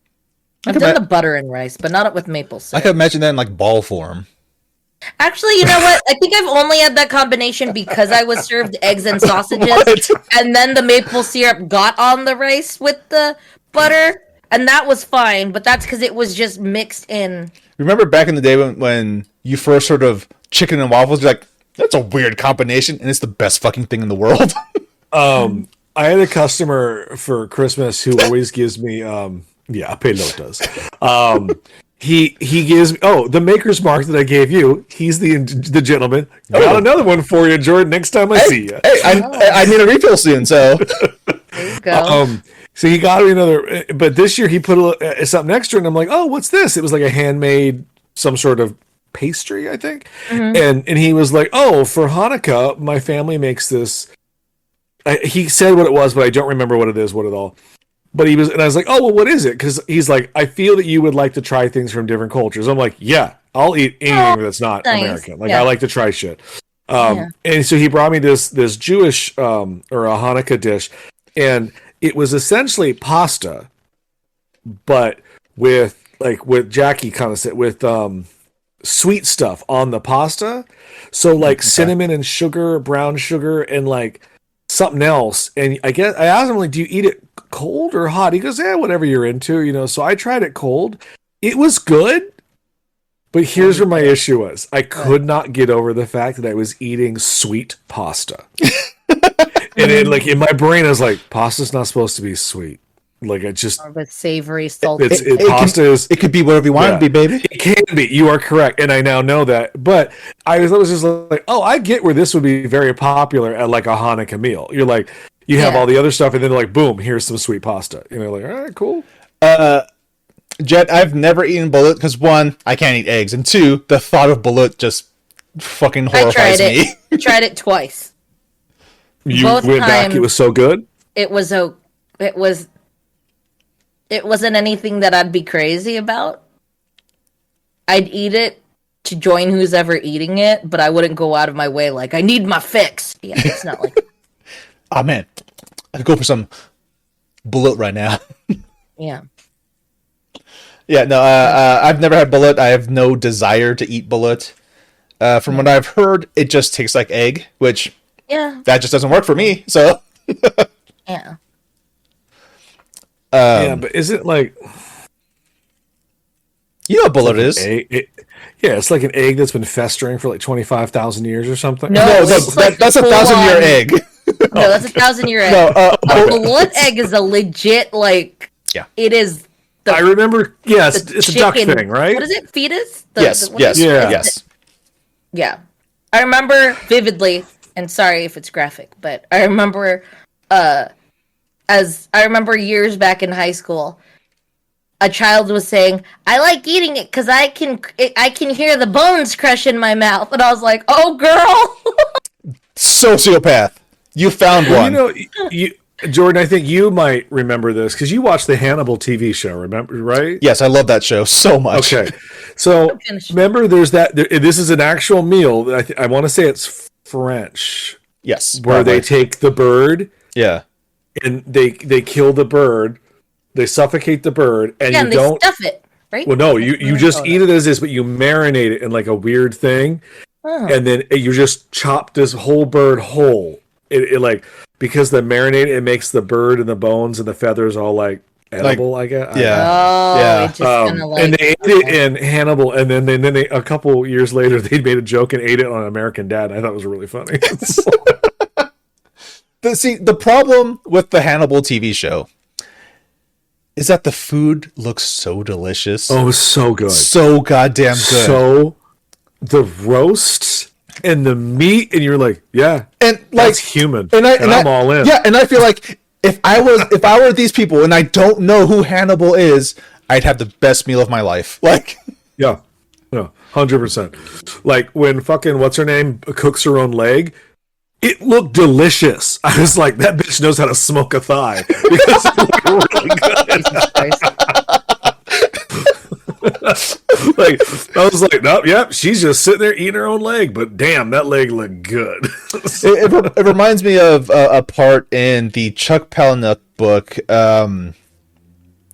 Speaker 2: I've
Speaker 1: could
Speaker 2: done
Speaker 1: bet-
Speaker 2: the butter and rice, but not with maple
Speaker 1: I
Speaker 2: syrup.
Speaker 1: could imagine that in like ball form.
Speaker 2: Actually, you know what? I think I've only had that combination because I was served eggs and sausages,
Speaker 1: What?
Speaker 2: and then the maple syrup got on the rice with the butter, and that was fine. But that's because it was just mixed in.
Speaker 1: Remember back in the day when you first heard of chicken and waffles, you're like, that's a weird combination, and it's the best fucking thing in the world.
Speaker 3: I had a customer for Christmas who always gives me pelotas. He gives me the Maker's Mark that I gave you. He's the gentleman. Got another one for you, Jordan. Next time I see you.
Speaker 1: Hey, I need a refill soon, so
Speaker 2: There you go.
Speaker 3: So he got me another, but this year he put something extra, and I'm like, oh, what's this? It was like a handmade, some sort of pastry, I think. And he was like, oh, for Hanukkah, my family makes this. He said what it was, but I don't remember what it is, what it all. But he was, and I was like, oh, well, what is it? Because he's like, I feel that you would like to try things from different cultures. I'm like, yeah, I'll eat anything that's not
Speaker 2: nice.
Speaker 3: American. Like,
Speaker 2: Yeah.
Speaker 3: I like to try shit.
Speaker 2: Yeah.
Speaker 3: And so he brought me this Jewish or a Hanukkah dish, and it was essentially pasta, but with what Jackie kind of said, with sweet stuff on the pasta. So like cinnamon and sugar, brown sugar, and like something else. And I asked him, like, do you eat it cold or hot? He goes, yeah, whatever you're into, you know. So I tried it cold. It was good. But here's where my issue was. I could not get over the fact that I was eating sweet pasta. And then, like, in my brain, I was like, pasta's not supposed to be sweet. Like, it just,
Speaker 2: With savory, salty.
Speaker 3: pasta is,
Speaker 1: it could be whatever you want it to be, baby.
Speaker 3: it can be. You are correct. And I now know that. But I was just like, oh, I get where this would be very popular at like a Hanukkah meal. You're like, you have
Speaker 2: Yeah.
Speaker 3: all the other stuff, and then like, boom, here's some sweet pasta. You know, like, all right, cool.
Speaker 1: Jet, I've never eaten bullet because one, I can't eat eggs, and two, the thought of bullet just fucking
Speaker 2: I
Speaker 1: horrifies
Speaker 2: tried
Speaker 1: me.
Speaker 2: it. Tried it twice.
Speaker 3: You
Speaker 2: Both
Speaker 3: went back.
Speaker 2: times-
Speaker 3: It was so good.
Speaker 2: It wasn't anything that I'd be crazy about. I'd eat it to join who's ever eating it, but I wouldn't go out of my way like I need my fix. Yeah, it's not like
Speaker 1: Oh man, I could go for some bullet right now.
Speaker 2: yeah.
Speaker 1: Yeah, no, I've never had bullet. I have no desire to eat bullet. From what I've heard, it just tastes like egg, which
Speaker 2: Yeah.
Speaker 1: that just doesn't work for me. So
Speaker 2: Yeah.
Speaker 3: Yeah, but is it like
Speaker 1: you know what bullet is?
Speaker 3: yeah, it's like an egg that's been festering for like 25,000 years or something.
Speaker 2: No,
Speaker 1: No,
Speaker 2: it's like
Speaker 1: that's a
Speaker 2: full
Speaker 1: 1,000-year
Speaker 2: on-
Speaker 1: egg.
Speaker 2: No, that's 1,000-year egg.
Speaker 1: No,
Speaker 2: A bullet egg is a legit like.
Speaker 1: Yeah.
Speaker 2: It is.
Speaker 3: I remember. Yeah, it's
Speaker 2: The
Speaker 3: a duck
Speaker 2: chicken-
Speaker 3: thing, right?
Speaker 2: What is it? Fetus?
Speaker 1: yes,
Speaker 2: What
Speaker 1: yes,
Speaker 2: is it?
Speaker 3: Yeah.
Speaker 1: yes.
Speaker 2: Yeah. I remember vividly, and sorry if it's graphic, but I remember years back in high school, a child was saying, "I like eating it because I can hear the bones crush in my mouth," and I was like, "Oh, girl."
Speaker 1: Sociopath. You found one.
Speaker 3: You Jordan, I think you might remember this because you watched the Hannibal TV show. Remember, right?
Speaker 1: Yes, I love that show so much.
Speaker 3: Okay, so remember, there's that. This is an actual meal. That I want to say it's French,
Speaker 1: Yes.
Speaker 3: where they
Speaker 1: probably.
Speaker 3: take the bird
Speaker 1: Yeah.
Speaker 3: and they kill the bird, they suffocate the bird, and
Speaker 2: Yeah,
Speaker 3: you
Speaker 2: and they
Speaker 3: don't.
Speaker 2: stuff it, right?
Speaker 3: Well, no, you just eat it as is, but you marinate it in like a weird thing, and then you just chop this whole bird whole. It like, because the marinade, it makes the bird and the bones and the feathers all like edible. I guess.
Speaker 1: Yeah.
Speaker 2: Oh,
Speaker 1: Yeah.
Speaker 2: it just kinda like,
Speaker 3: And they ate it in Hannibal, and then they a couple years later they made a joke and ate it on American Dad. I thought it was really funny.
Speaker 1: The problem with the Hannibal TV show is that the food looks so delicious.
Speaker 3: Oh, it was so good.
Speaker 1: So goddamn good.
Speaker 3: So the roasts and the meat, and you're like, yeah,
Speaker 1: and like
Speaker 3: that's human.
Speaker 1: And
Speaker 3: I'm all in.
Speaker 1: Yeah, and I feel like if I were these people and I don't know who Hannibal is, I'd have the best meal of my life. Like,
Speaker 3: yeah, 100%. Like when fucking what's her name cooks her own leg, it looked delicious. I was like, that bitch knows how to smoke a thigh because it looked really good. Like, I was like, nope, yep, she's just sitting there eating her own leg, but damn, that leg looked good.
Speaker 1: it reminds me of a part in the Chuck Palahniuk book.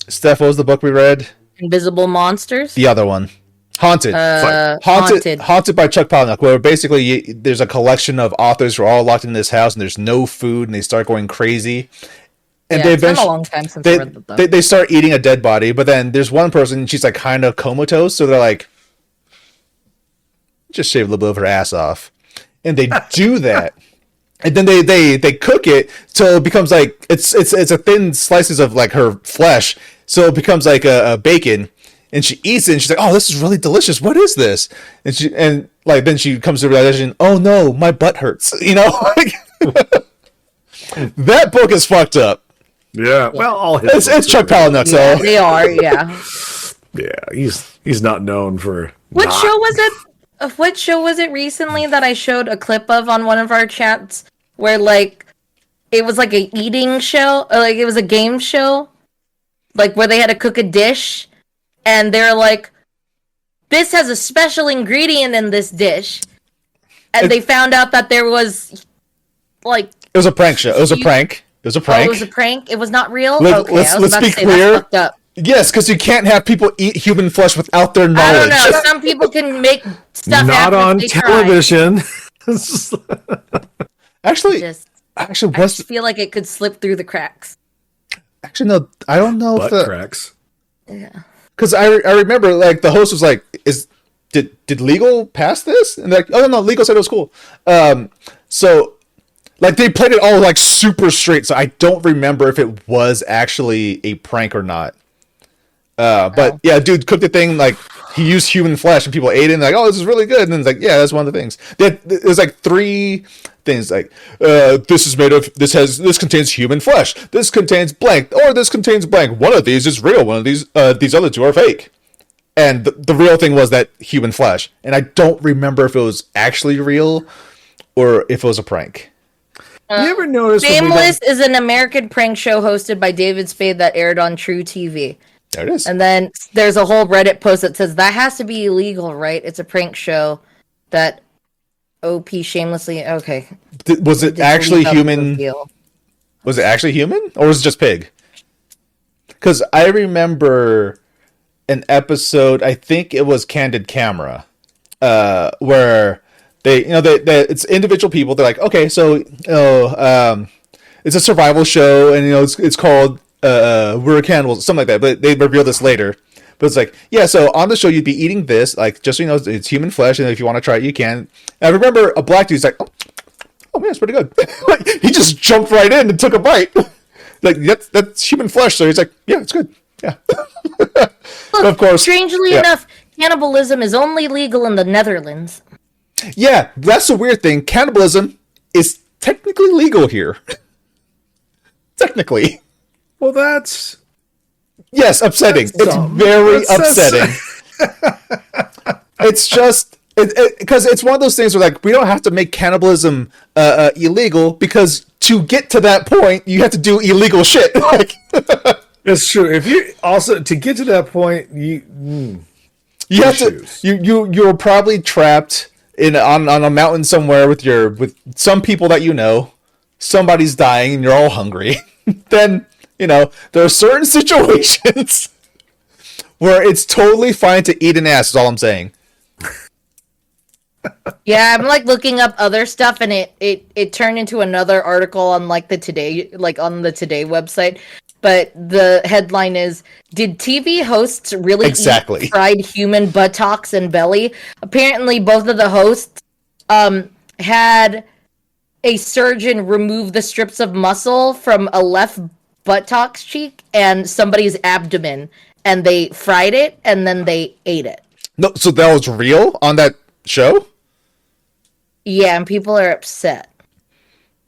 Speaker 1: Steph, what was the book we read?
Speaker 2: Invisible Monsters?
Speaker 1: The other one. Haunted. Haunted by Chuck Palahniuk, where basically there's a collection of authors who are all locked in this house and there's no food and they start going crazy. And
Speaker 2: it's been a long time since I read that.
Speaker 1: They start eating a dead body, but then there's one person, she's like kind of comatose, so they're like, just shave a little bit of her ass off. And they do that. And then they cook it so it becomes like it's a thin slices of like her flesh, so it becomes like a bacon. And she eats it, and she's like, "Oh, this is really delicious. What is this?" And then she comes to the realization, "Oh no, my butt hurts." You know, that book is fucked up.
Speaker 3: Yeah, well, all
Speaker 1: it's Chuck Palahniuk, so
Speaker 2: yeah, they are. Yeah,
Speaker 3: yeah, he's not known for.
Speaker 2: What show was it? What show was it recently that I showed a clip of on one of our chats where like it was like a eating show, or like it was a game show, like where they had to cook a dish. And they're like, this has a special ingredient in this dish. And they found out that there was, like...
Speaker 1: It was a prank show. It was a prank. It was a prank.
Speaker 2: Oh, it was a prank? It was not real?
Speaker 1: Let's be clear. Yes, because you can't have people eat human flesh without their knowledge.
Speaker 2: I don't know. Some people can make stuff
Speaker 3: not on television.
Speaker 1: Actually,
Speaker 2: I just feel like it could slip through the cracks.
Speaker 1: Actually, no. I don't know
Speaker 3: if
Speaker 1: cracks. Yeah. Because I remember, like, the host was like, did legal pass this? And they're like, oh, no, legal said it was cool. So, like, they played it all, like, super straight, so I don't remember if it was actually a prank or not. But, yeah, dude cooked the thing, like, he used human flesh, and people ate it, and like, oh, this is really good. And then it's like, yeah, that's one of the things. It was, like, 3 things, like, this contains human flesh. This contains blank, or this contains blank. One of these is real. One of these other 2 are fake. And the real thing was that human flesh. And I don't remember if it was actually real or if it was a prank.
Speaker 3: You ever notice?
Speaker 2: Shameless is an American prank show hosted by David Spade that aired on True TV.
Speaker 1: There it is.
Speaker 2: And then there's a whole Reddit post that says that has to be illegal, right? It's a prank show that OP shamelessly. Okay.
Speaker 1: Was it actually human? Was it actually human, or was it just pig? Because I remember an episode. I think it was Candid Camera, where they it's individual people. They're like, okay, so it's a survival show, and it's called We're Cannibals, something like that. But they reveal this later. But it's like, yeah, so on the show, you'd be eating this, like, just so you know, it's human flesh, and if you want to try it, you can. And I remember a black dude's like, oh man, it's pretty good. Like, he just jumped right in and took a bite. Like, that's human flesh, so he's like, yeah, it's good. Yeah.
Speaker 2: Look,
Speaker 1: of course.
Speaker 2: Strangely enough, cannibalism is only legal in the Netherlands.
Speaker 1: Yeah, that's the weird thing. Cannibalism is technically legal here. Technically.
Speaker 3: Well, that's...
Speaker 1: Yes, upsetting. It's very upsetting. It's just because it's one of those things where, like, we don't have to make cannibalism illegal, because to get to that point, you have to do illegal shit. Like,
Speaker 3: it's true. If you also to get to that point, you
Speaker 1: have to. You're probably trapped on a mountain somewhere with some people that you know. Somebody's dying, and you're all hungry. Then. There are certain situations where it's totally fine to eat an ass, is all I'm saying.
Speaker 2: Yeah, I'm like looking up other stuff, and it turned into another article on like the Today, like on the Today website. But the headline is: Did TV hosts really
Speaker 1: Exactly.
Speaker 2: eat fried human buttocks and belly? Apparently, both of the hosts had a surgeon remove the strips of muscle from a left buttocks cheek and somebody's abdomen, and they fried it and then they ate it.
Speaker 1: No, so that was real on that show?
Speaker 2: Yeah, and people are upset.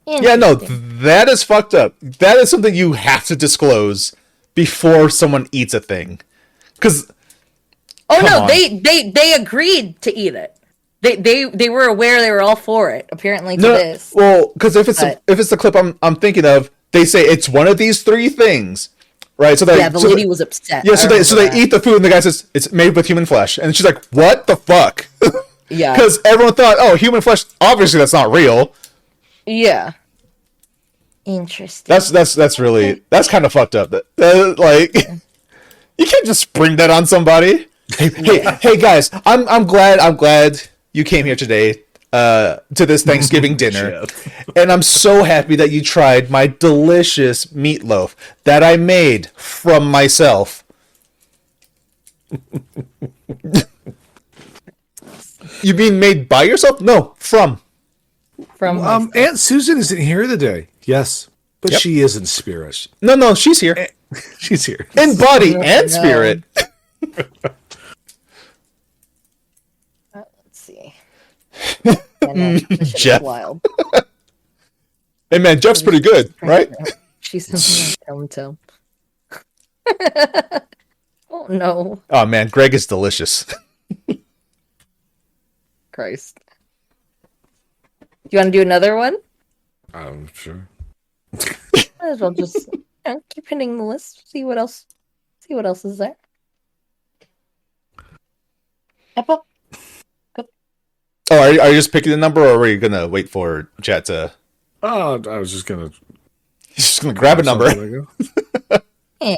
Speaker 1: Yeah, no, that is fucked up. That is something you have to disclose before someone eats a thing. Because
Speaker 2: they agreed to eat it. They were aware, they were all for it, apparently, to this.
Speaker 1: Well, because if it's the clip I'm thinking of, they say it's one of these three things, right? So
Speaker 2: the lady was upset.
Speaker 1: Yeah, so they eat the food, and the guy says it's made with human flesh, and she's like, "What the fuck?"
Speaker 2: Yeah,
Speaker 1: because everyone thought, "Oh, human flesh. Obviously, that's not real."
Speaker 2: Yeah. Interesting.
Speaker 1: That's really kind of fucked up. Like, you can't just spring that on somebody. Hey guys, I'm glad you came here today to this Thanksgiving dinner, and I'm so happy that you tried my delicious meatloaf that I made from myself. You mean made by yourself? No, from.
Speaker 3: Aunt Susan isn't here today. Yes, but she is in spirit.
Speaker 1: No, she's here.
Speaker 3: She's here
Speaker 1: in body and spirit.
Speaker 2: Let's see.
Speaker 1: Jeff.
Speaker 2: Wild.
Speaker 1: Hey man, Jeff's pretty good, right?
Speaker 2: She's Tom. Oh no.
Speaker 1: Oh man, Greg is delicious.
Speaker 2: Christ. Do you want to do another one?
Speaker 3: Sure.
Speaker 2: Might as well just keep hitting the list. See what else is there. Apple.
Speaker 1: Oh, are you just picking the number, or are you gonna wait for chat to?
Speaker 3: Oh, I was just gonna.
Speaker 1: He's just gonna grab a number.
Speaker 2: Yeah.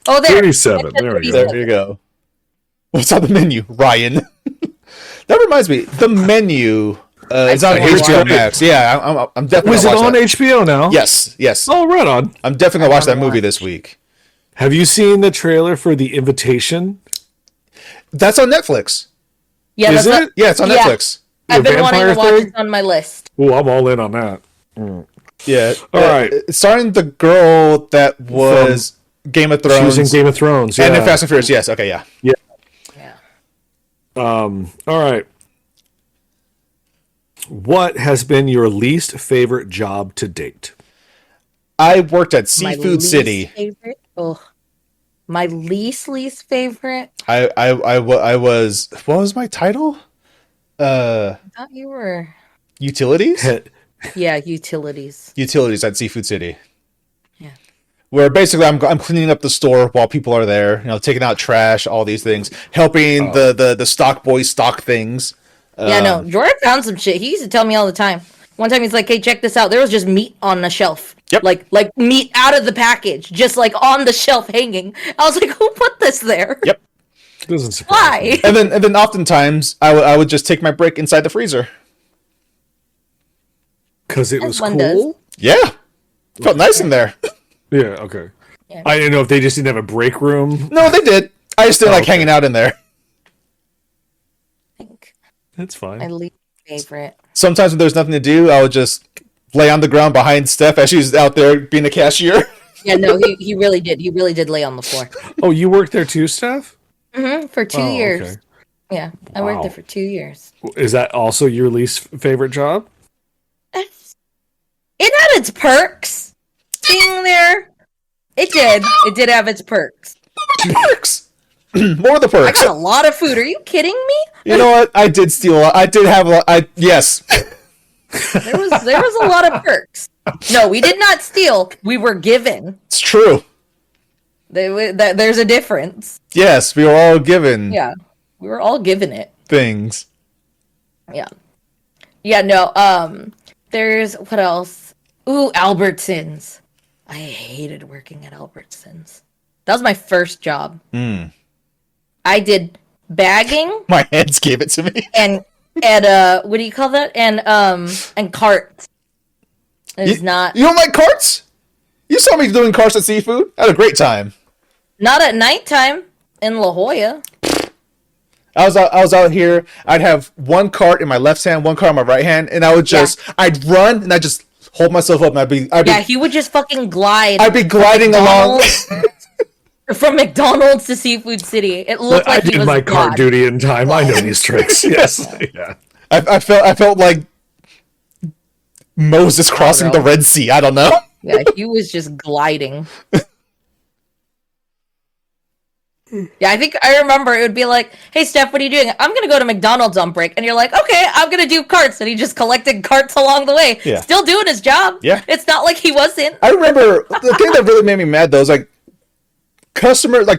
Speaker 2: Oh, there.
Speaker 3: 37. There we go.
Speaker 1: There you go. What's on the menu, Ryan? That reminds me, the menu is on HBO Max. Yeah, I'm definitely.
Speaker 3: Was it on HBO now?
Speaker 1: Yes.
Speaker 3: Oh, right on.
Speaker 1: I'm definitely gonna watch that movie this week.
Speaker 3: Have you seen the trailer for The Invitation?
Speaker 1: That's on Netflix.
Speaker 2: Yeah,
Speaker 3: is it?
Speaker 1: Yeah, it's on Netflix.
Speaker 2: I've been wanting to watch it on my list.
Speaker 3: Oh, I'm all in on that.
Speaker 1: Yeah.
Speaker 3: All right.
Speaker 1: It's starring the girl that was Game of Thrones.
Speaker 3: She was in Game of Thrones. Yeah.
Speaker 1: And in Fast and Furious. Yes. Okay. Yeah.
Speaker 3: Yeah.
Speaker 2: Yeah.
Speaker 3: All right. What has been your least favorite job to date?
Speaker 1: I worked at Seafood City.
Speaker 2: Favorite? Oh, my least favorite.
Speaker 1: I was. What was my title?
Speaker 2: I thought you were
Speaker 1: utilities.
Speaker 2: Yeah, utilities.
Speaker 1: Utilities at Seafood City.
Speaker 2: Yeah.
Speaker 1: Where basically I'm cleaning up the store while people are there. You know, taking out trash, all these things, helping the stock boys stock things.
Speaker 2: Yeah, no, Jordan found some shit. He used to tell me all the time. One time he's like, "Hey, check this out. There was just meat on the shelf.
Speaker 1: Yep.
Speaker 2: Like meat out of the package, just like on the shelf hanging." I was like, "Who put this there?"
Speaker 1: Yep.
Speaker 3: Doesn't surprise me.
Speaker 2: Why?
Speaker 1: And then oftentimes I would just take my break inside the freezer.
Speaker 3: Because it was
Speaker 2: one
Speaker 3: cool?
Speaker 1: Yeah. Felt nice in there.
Speaker 3: Yeah, okay.
Speaker 2: Yeah.
Speaker 3: I didn't know if they just didn't have a break room.
Speaker 1: No, they did. I just didn't like hanging out in there.
Speaker 2: I think
Speaker 3: That's fine.
Speaker 2: my least favorite.
Speaker 1: Sometimes when there's nothing to do, I would just lay on the ground behind Steph as she's out there being a cashier.
Speaker 2: Yeah, no, he really did. He really did lay on the floor.
Speaker 3: Oh, you worked there too, Steph?
Speaker 2: For 2 years.
Speaker 3: Okay.
Speaker 2: Yeah, I worked
Speaker 3: Wow.
Speaker 2: there for 2 years.
Speaker 3: Is that also your least favorite job?
Speaker 2: It had its perks. Being there, it did. It did have its perks.
Speaker 1: Perks. More of the
Speaker 2: I
Speaker 1: perks.
Speaker 2: got a lot of food. Are you kidding me?
Speaker 1: You know what? I did steal. I did have a. Yes.
Speaker 2: There was a lot of perks. No, we did not steal. We were given.
Speaker 1: It's true.
Speaker 2: There's a difference.
Speaker 1: Yes, we were all given
Speaker 2: Yeah, we were all given it.
Speaker 1: things.
Speaker 2: Yeah. Yeah. No. There's what else? Ooh, Albertsons. I hated working at Albertsons. That was my first job. I did bagging
Speaker 1: My hands gave it to me.
Speaker 2: and and what do you call that? And carts. It's not
Speaker 1: You don't like carts? You saw me doing carts at seafood. I had a great time.
Speaker 2: not at nighttime in La Jolla.
Speaker 1: I was out here. I'd have one cart in my left hand, one cart in my right hand, and I'd run and I'd just hold myself up, and
Speaker 2: He would just fucking glide.
Speaker 1: I'd be gliding along.
Speaker 2: From McDonald's to Seafood City. It looked like
Speaker 3: I did my cart duty in time. I know these tricks. Yes. Yeah.
Speaker 1: I felt like Moses crossing the Red Sea. I don't know.
Speaker 2: Yeah, he was just gliding. Yeah, I remember it would be like, hey, Steph, what are you doing? I'm going to go to McDonald's on break. And you're like, okay, I'm going to do carts. And he just collected carts along the way.
Speaker 1: Yeah.
Speaker 2: Still doing his job.
Speaker 1: Yeah.
Speaker 2: It's not like he wasn't.
Speaker 1: I remember the thing that really made me mad, though, is like,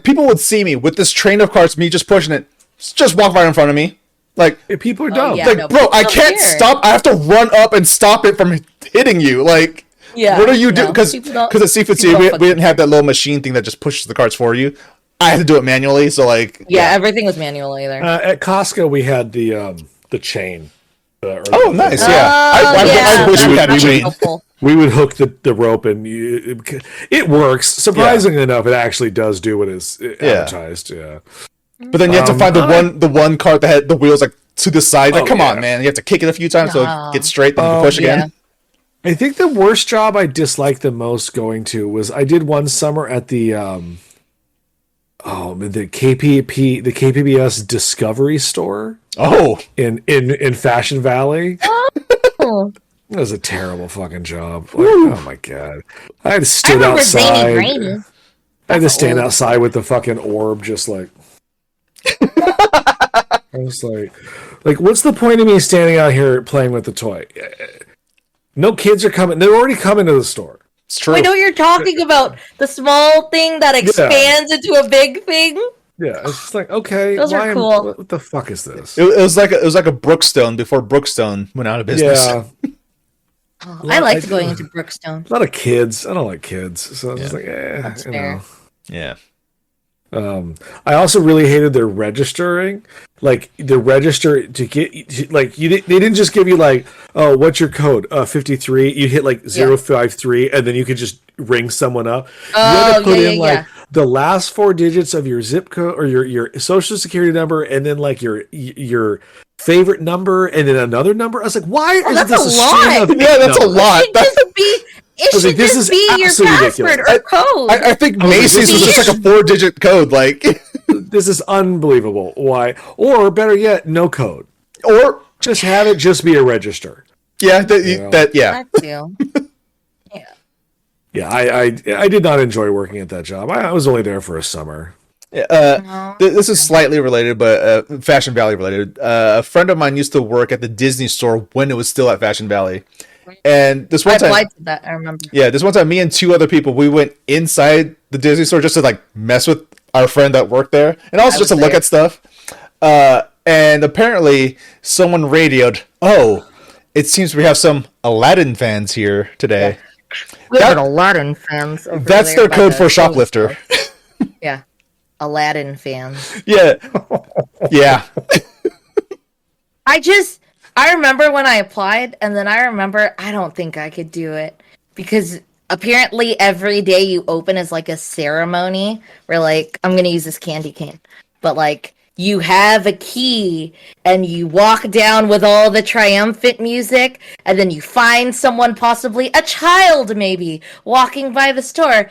Speaker 1: people would see me with this train of carts, me just pushing it, just walk right in front of me. Like,
Speaker 3: people are dumb.
Speaker 2: yeah.
Speaker 1: bro, I can't stop. I have to run up and stop it from hitting you. Like, what are you doing? Because at Seafood City, we didn't have that little machine thing that just pushes the carts for you. I had to do it manually, so like...
Speaker 2: Yeah, everything was manually there.
Speaker 3: At Costco, we had the chain.
Speaker 1: Nice, yeah. I wish we had a chain.
Speaker 3: We would hook the rope, and it works. Surprisingly enough, it actually does do what is advertised. Yeah.
Speaker 1: But then you have to find the one cart that had the wheels like to the side. Like, come on, man! You have to kick it a few times so it gets straight, then you can push again.
Speaker 3: I think the worst job I disliked the most going to was I did one summer at the the KPBS Discovery Store.
Speaker 1: Oh,
Speaker 3: in Fashion Valley.
Speaker 2: Oh.
Speaker 3: That was a terrible fucking job. Like, oh my god! I had to stand outside. I had to stand outside with the fucking orb, just like. I was like, what's the point of me standing out here playing with the toy? No kids are coming. They're already coming to the store.
Speaker 1: It's true.
Speaker 2: I know what you're talking about. The small thing that expands into a big thing.
Speaker 3: Yeah, it's just like, okay,
Speaker 2: those are cool.
Speaker 3: What the fuck is this?
Speaker 1: It was like a Brookstone before Brookstone went out of business.
Speaker 3: Yeah.
Speaker 2: I liked going into Brookstone.
Speaker 3: A lot of kids. I don't like kids, so I was just like,
Speaker 2: That's fair.
Speaker 1: Yeah.
Speaker 3: I also really hated their registering. Like the register to get like they didn't just give you like, oh, what's your code? 53. You hit like 053 and then you could just ring someone up. You had to put in the last 4 digits of your zip code or your social security number and then like your favorite number and then another number. I was like, why is this a lot?
Speaker 1: That's a lot.
Speaker 2: It should just be your password or code.
Speaker 1: I think Macy's was just like a 4-digit code. Like,
Speaker 3: this is unbelievable. Why? Or better yet, no code.
Speaker 1: Or
Speaker 3: just have it just be a register.
Speaker 1: Yeah,
Speaker 2: That too.
Speaker 3: Yeah, I did not enjoy working at that job. I was only there for a summer.
Speaker 1: This is slightly related, but Fashion Valley related. A friend of mine used to work at the Disney store when it was still at Fashion Valley. And this one time,
Speaker 2: I applied to that. I remember.
Speaker 1: Yeah, this one time, me and 2 other people, we went inside the Disney store just to like mess with our friend that worked there, and also just to look at stuff. And apparently, someone radioed, "Oh, it seems we have some Aladdin fans here today."
Speaker 2: We have Aladdin fans.
Speaker 1: That's their code for shoplifter.
Speaker 2: Yeah, Aladdin fans.
Speaker 1: Yeah, yeah.
Speaker 2: I remember when I applied, and then I remember I don't think I could do it because apparently every day you open is like a ceremony where like, I'm going to use this candy cane, but like you have a key and you walk down with all the triumphant music and then you find someone, possibly a child maybe, walking by the store.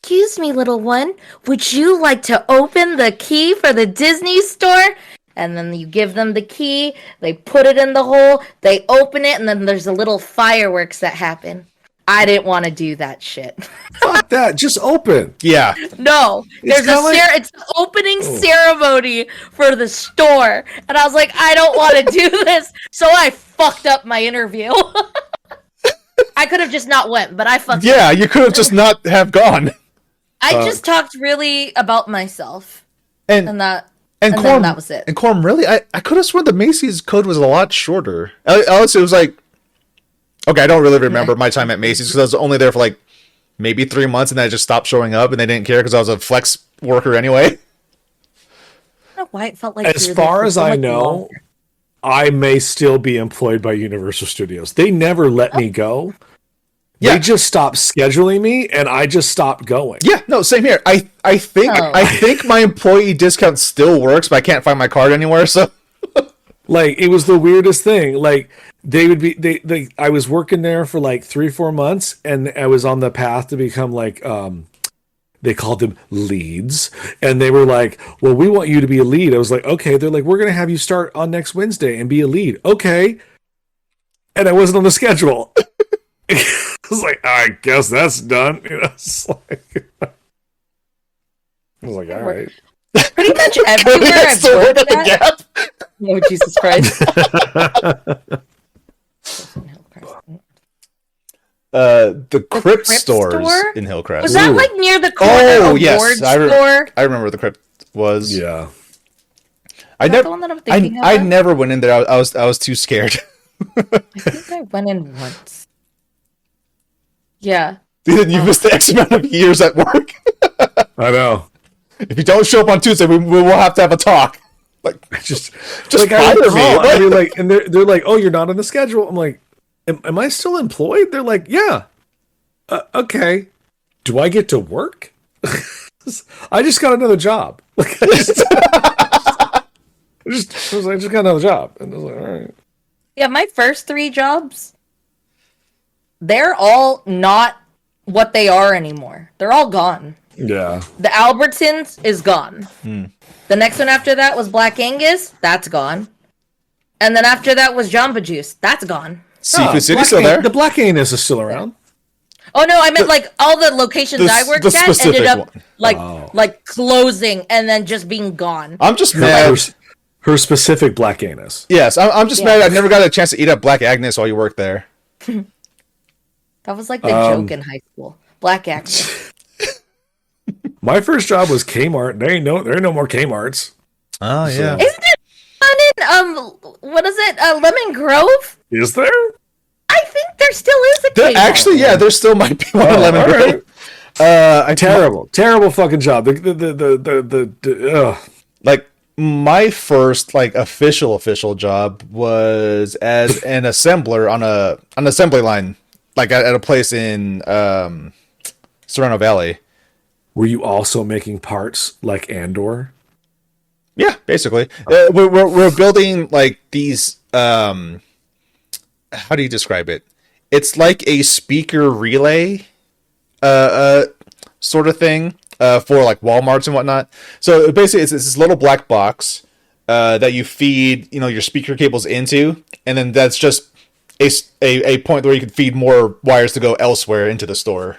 Speaker 2: Excuse me, little one, would you like to open the key for the Disney store? And then you give them the key, they put it in the hole, they open it, and then there's a little fireworks that happen. I didn't want to do that shit.
Speaker 3: Fuck that, just open.
Speaker 1: Yeah.
Speaker 2: No, it's the opening ceremony for the store. And I was like, I don't want to do this. So I fucked up my interview. I could have just not went, but I fucked up.
Speaker 1: Yeah, you could have just not have gone.
Speaker 2: I just talked really about myself.
Speaker 1: And
Speaker 2: then that was it.
Speaker 1: And Quorum, really? I could have sworn the Macy's code was a lot shorter. Alex, it was like... Okay, I don't really remember my time at Macy's because I was only there for like maybe 3 months and then I just stopped showing up and they didn't care because I was a flex worker anyway.
Speaker 2: I don't know why it felt like...
Speaker 3: As far as I know, I may still be employed by Universal Studios. They never let me go.
Speaker 1: Yeah.
Speaker 3: They just stopped scheduling me, and I just stopped going.
Speaker 1: Yeah, no, same here. I think my employee discount still works, but I can't find my card anywhere. So,
Speaker 3: like, it was the weirdest thing. Like, they would be I was working there for like 3-4 months, and I was on the path to become like they called them leads, and they were like, "Well, we want you to be a lead." I was like, "Okay." They're like, "We're gonna have you start on next Wednesday and be a lead." Okay, and I wasn't on the schedule. I was like, I guess that's done. You know, I was like, all right.
Speaker 2: Pretty much everywhere I've worked at. Oh, Jesus Christ.
Speaker 1: The Crypt stores in Hillcrest.
Speaker 2: Was that like near the corner of Ward store?
Speaker 1: I remember where the Crypt was.
Speaker 3: Yeah.
Speaker 2: I
Speaker 1: never went in there. I was too scared.
Speaker 2: I think I went in once. Yeah.
Speaker 1: Dude, you missed the X amount of years at work.
Speaker 3: I know.
Speaker 1: If you don't show up on Tuesday, we will have to have a talk. Like, just like, fire me.
Speaker 3: I mean, like, and they're like, "Oh, you're not on the schedule." I'm like, "Am I still employed?" They're like, "Yeah." Okay. Do I get to work? I just got another job. Like, I just got another job, and I was like, "All right."
Speaker 2: Yeah, my first 3 jobs, they're all not what they are anymore. They're all gone.
Speaker 3: Yeah.
Speaker 2: The Albertsons is gone. The next one after that was Black Angus. That's gone. And then after that was Jamba Juice. That's gone.
Speaker 1: Seafood City's still there.
Speaker 3: The Black Anus is still around.
Speaker 2: Oh no, I meant like all the locations I worked at ended up like closing and then just being gone.
Speaker 1: I'm just mad.
Speaker 3: Her specific Black Anus.
Speaker 1: Yes, I'm just mad. I never got a chance to eat at Black Agnes while you worked there.
Speaker 2: That was like the joke in high school. Black Agnes.
Speaker 3: My first job was Kmart. There ain't no more Kmarts.
Speaker 1: Oh yeah.
Speaker 2: Isn't it fun in what is it? Lemon Grove?
Speaker 3: Is there?
Speaker 2: I think there still is a Kmart.
Speaker 1: Actually, yeah, there still might be one in Lemon Grove.
Speaker 3: Terrible fucking job.
Speaker 1: Like my first like official job was as an assembler on an assembly line, like at a place in Serrano Valley.
Speaker 3: Were you also making parts like Andor?
Speaker 1: Yeah, basically. We're building like these. How do you describe it? It's like a speaker relay, sort of thing, for like Walmarts and whatnot. So basically, it's this little black box that you feed, your speaker cables into, and then that's just a point where you can feed more wires to go elsewhere into the store.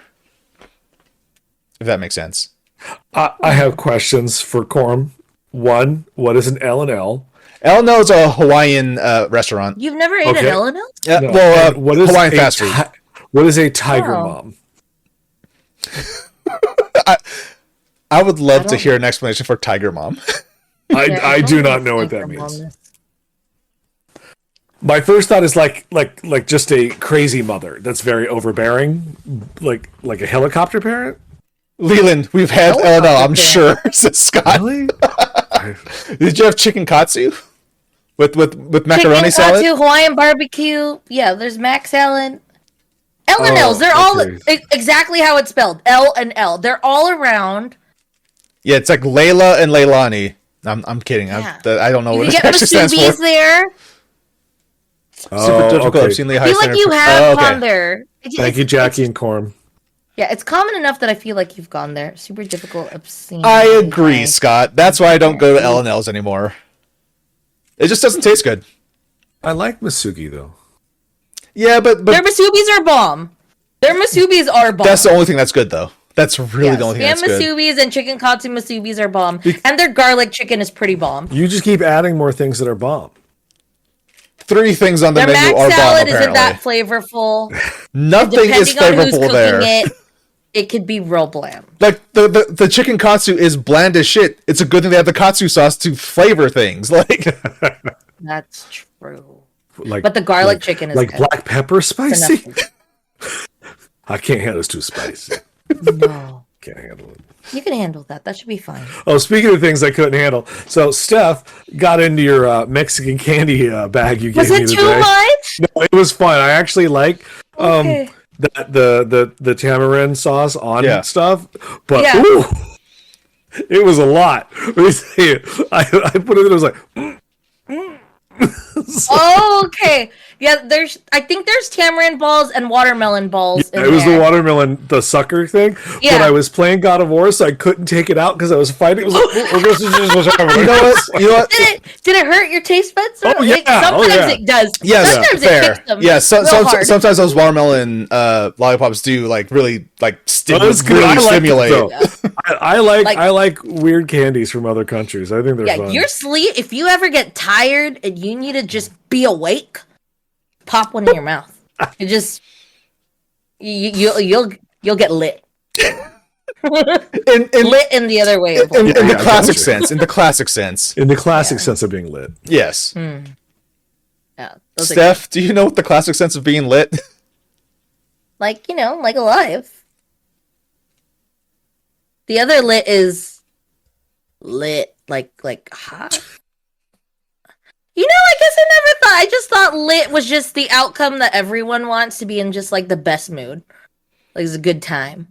Speaker 1: If that makes sense.
Speaker 3: I have questions for Corm. One, what is an L&L?
Speaker 1: L&L is a Hawaiian restaurant.
Speaker 2: You've never ate an L&L?
Speaker 1: Yeah, no. Well,
Speaker 3: what is
Speaker 1: Hawaiian fast food.
Speaker 3: What is a Tiger Mom?
Speaker 1: I would love to hear an explanation for Tiger Mom.
Speaker 3: I do not know what that means. My first thought is like just a crazy mother that's very overbearing, like a helicopter parent.
Speaker 1: Leland, we've had L&L, I'm sure, says Scott.
Speaker 3: Really?
Speaker 1: Did you have chicken katsu with macaroni salad?
Speaker 2: Chicken katsu, Hawaiian barbecue. Yeah, there's mac salad. L&Ls, they're all exactly how it's spelled. L&L. They're all around.
Speaker 1: Yeah, it's like Layla and Leilani. I'm kidding. Yeah. I don't know what it actually stands for.
Speaker 2: There.
Speaker 1: Super difficult, obscenely high.
Speaker 2: I feel like you have gone there.
Speaker 3: Thank you, Jackie and Corm.
Speaker 2: Yeah, it's common enough that I feel like you've gone there. Super difficult, obscene.
Speaker 1: I agree, Scott. That's why I don't go to L&L's anymore. It just doesn't taste good.
Speaker 3: I like Masugi though.
Speaker 1: Yeah, but
Speaker 2: their Masubis are bomb. Their Masubis are bomb.
Speaker 1: That's the only thing that's good though. That's really the only thing that's good.
Speaker 2: Masubis and chicken katsu Masubis are bomb, and their garlic chicken is pretty bomb.
Speaker 3: You just keep adding more things that are bomb.
Speaker 1: 3 things on the menu are bomb.
Speaker 2: Their mac salad isn't that flavorful.
Speaker 1: Nothing is flavorful there.
Speaker 2: It could be real bland.
Speaker 1: Like the chicken katsu is bland as shit. It's a good thing they have the katsu sauce to flavor things. Like
Speaker 2: that's true. But the garlic chicken is
Speaker 3: like
Speaker 2: good.
Speaker 3: Black pepper spicy. I can't handle it's too spicy.
Speaker 2: No,
Speaker 3: can't handle it.
Speaker 2: You can handle that. That should be fine.
Speaker 3: Oh, speaking of things I couldn't handle, so Steph got into your Mexican candy bag you gave
Speaker 2: Was
Speaker 3: me
Speaker 2: it
Speaker 3: today.
Speaker 2: too much?
Speaker 3: No, it was fun. I actually like
Speaker 2: Okay.
Speaker 3: the tamarind sauce on stuff, but
Speaker 2: Yeah.
Speaker 3: ooh, it was a lot. Let me tell you, I put it in. It was like.
Speaker 2: Oh, okay. Yeah, I think there's tamarind balls and watermelon balls.
Speaker 3: Yeah, it was the watermelon, the sucker thing.
Speaker 2: Yeah.
Speaker 3: But I was playing God of War, so I couldn't take it out because I was fighting. It was like,
Speaker 1: You know what? You know what?
Speaker 2: Did it hurt your taste buds?
Speaker 3: Oh, yeah.
Speaker 2: Sometimes it does.
Speaker 1: Yeah,
Speaker 2: Sometimes
Speaker 1: fair.
Speaker 2: it kicks them.
Speaker 1: Yeah,
Speaker 2: real hard.
Speaker 1: sometimes those watermelon lollipops do like really like
Speaker 3: That's good.
Speaker 1: really
Speaker 3: I like
Speaker 1: stimulate.
Speaker 3: it, though. I like weird candies from other countries. I think they're fun.
Speaker 2: Your sleep. If you ever get tired and you need to just be awake, pop one in your mouth. It just you'll get lit. Lit in the other way.
Speaker 1: In the classic sense. In the classic sense.
Speaker 3: In the classic sense of being lit.
Speaker 1: Yes.
Speaker 2: Yeah,
Speaker 1: Steph, do you know what the classic sense of being lit?
Speaker 2: like alive. The other lit is lit, like hot. You know, I guess I never thought. I just thought lit was just the outcome that everyone wants, to be in just like the best mood. Like it's a good time.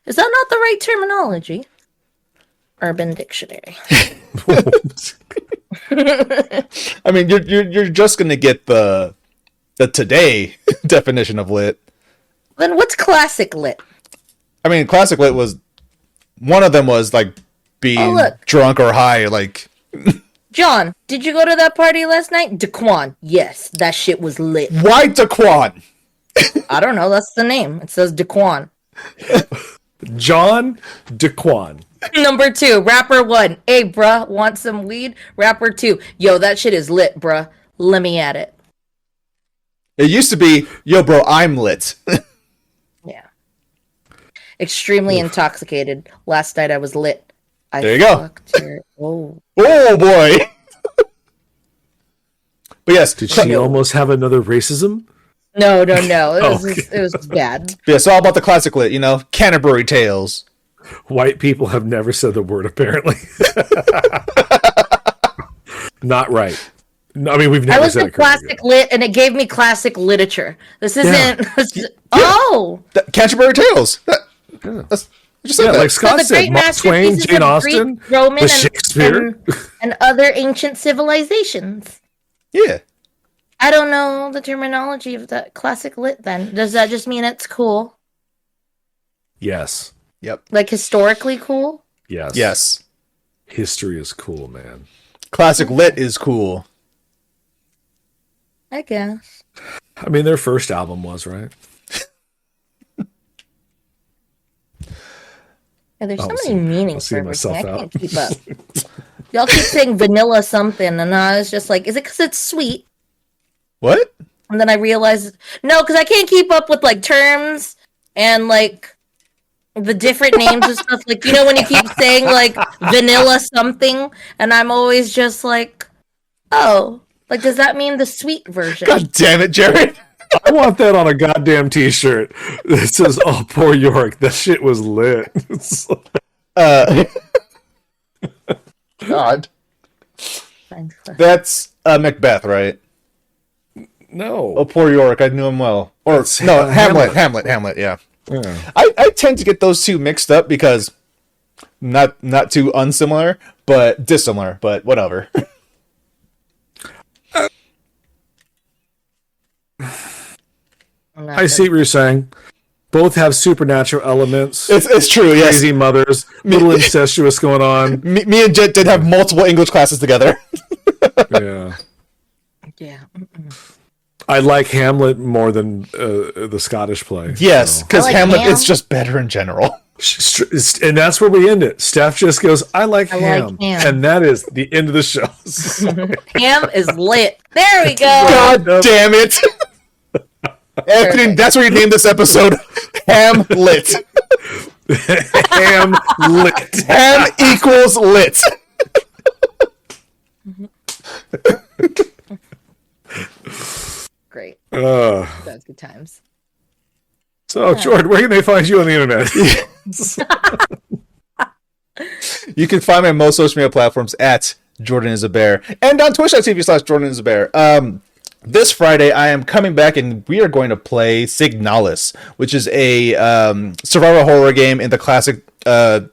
Speaker 2: Is that not the right terminology? Urban Dictionary.
Speaker 1: I mean, you're just gonna get the today definition of lit.
Speaker 2: Then what's classic lit?
Speaker 1: I mean, classic lit was one of them was like being drunk or high, like.
Speaker 2: John, did you go to that party last night? Daquan, yes, that shit was lit.
Speaker 1: Why Daquan?
Speaker 2: I don't know, that's the name. It says Daquan.
Speaker 3: John Daquan.
Speaker 2: Number 2, rapper 1. Hey, bruh, want some weed? Rapper 2. Yo, that shit is lit, bruh. Let me at it.
Speaker 1: It used to be, yo, bro, I'm lit.
Speaker 2: Yeah. Extremely intoxicated. Last night I was lit.
Speaker 1: There you go.
Speaker 2: Oh
Speaker 1: boy. But yes.
Speaker 3: Did she almost have another racism?
Speaker 2: No. It was bad.
Speaker 1: Yeah, it's all about the classic lit, you know? Canterbury Tales.
Speaker 3: White people have never said the word, apparently. Not right. No, I mean, we've never said it.
Speaker 2: I was classic lit, and it gave me classic literature. This isn't... Oh!
Speaker 1: Canterbury Tales. That's...
Speaker 3: like Scott said, Mark Twain, Jane Austen,
Speaker 2: Greek, Roman,
Speaker 3: Shakespeare,
Speaker 2: and other ancient civilizations.
Speaker 1: Yeah.
Speaker 2: I don't know the terminology of that classic lit then. Does that just mean it's cool?
Speaker 3: Yes.
Speaker 1: Yep.
Speaker 2: Like historically cool?
Speaker 3: Yes.
Speaker 1: Yes.
Speaker 3: History is cool, man.
Speaker 1: Classic lit is cool.
Speaker 2: I guess.
Speaker 3: I mean, their first album was, right?
Speaker 2: Yeah, there's so many meanings for
Speaker 3: myself
Speaker 2: everything. I
Speaker 3: out.
Speaker 2: can't keep up. Y'all keep saying vanilla something, and I was just like, is it because it's sweet?
Speaker 1: What?
Speaker 2: And then I realized, no, because I can't keep up with like terms and like the different names and stuff. Like, you know, when you keep saying like vanilla something, and I'm always just like, oh, like, does that mean the sweet version?
Speaker 1: God damn it, Jared.
Speaker 3: I want that on a goddamn t-shirt that says, oh, poor York, that shit was lit.
Speaker 1: God. That's Macbeth, right?
Speaker 3: No.
Speaker 1: Oh, poor York. I knew him well. Or, no, Hamlet, yeah. I tend to get those two mixed up because not too unsimilar, but dissimilar, but whatever.
Speaker 3: I see what you're saying. Both have supernatural elements.
Speaker 1: It's true, yes.
Speaker 3: Crazy mothers, little incestuous going on.
Speaker 1: Me and Jet did have multiple English classes together.
Speaker 3: Yeah.
Speaker 2: Yeah.
Speaker 3: I like Hamlet more than the Scottish play.
Speaker 1: Yes, because
Speaker 2: like
Speaker 1: Hamlet
Speaker 2: Ham.
Speaker 1: is just better in general.
Speaker 3: And that's where we end it. Steph just goes, I like ham.
Speaker 2: ham.
Speaker 3: And that is the end of the show.
Speaker 2: Ham is lit. There we go.
Speaker 1: God damn it. Anthony, that's what you named this episode. Ham lit.
Speaker 3: Ham lit.
Speaker 1: Ham equals lit.
Speaker 2: Great.
Speaker 3: That's
Speaker 2: good times.
Speaker 3: So, Jordan, where can they find you on the internet?
Speaker 1: You can find me on most social media platforms at Jordan is a Bear, and on Twitch.tv/Jordan is a Bear. This Friday, I am coming back, and we are going to play Signalis, which is a survival horror game in the classic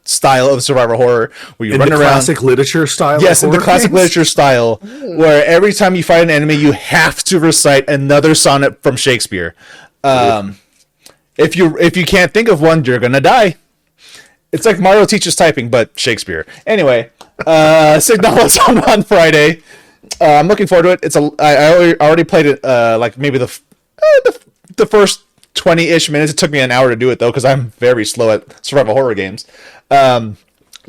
Speaker 1: style of survival horror, where you run around.
Speaker 3: Classic literature style.
Speaker 1: Yes, in the classic literature style, where every time you fight an enemy, you have to recite another sonnet from Shakespeare. If you can't think of one, you're gonna die. It's like Mario teaches typing, but Shakespeare. Anyway, Signalis on Friday. I'm looking forward to it. I already played it like maybe the first 20-ish minutes. It took me an hour to do it though, because I'm very slow at survival horror games. You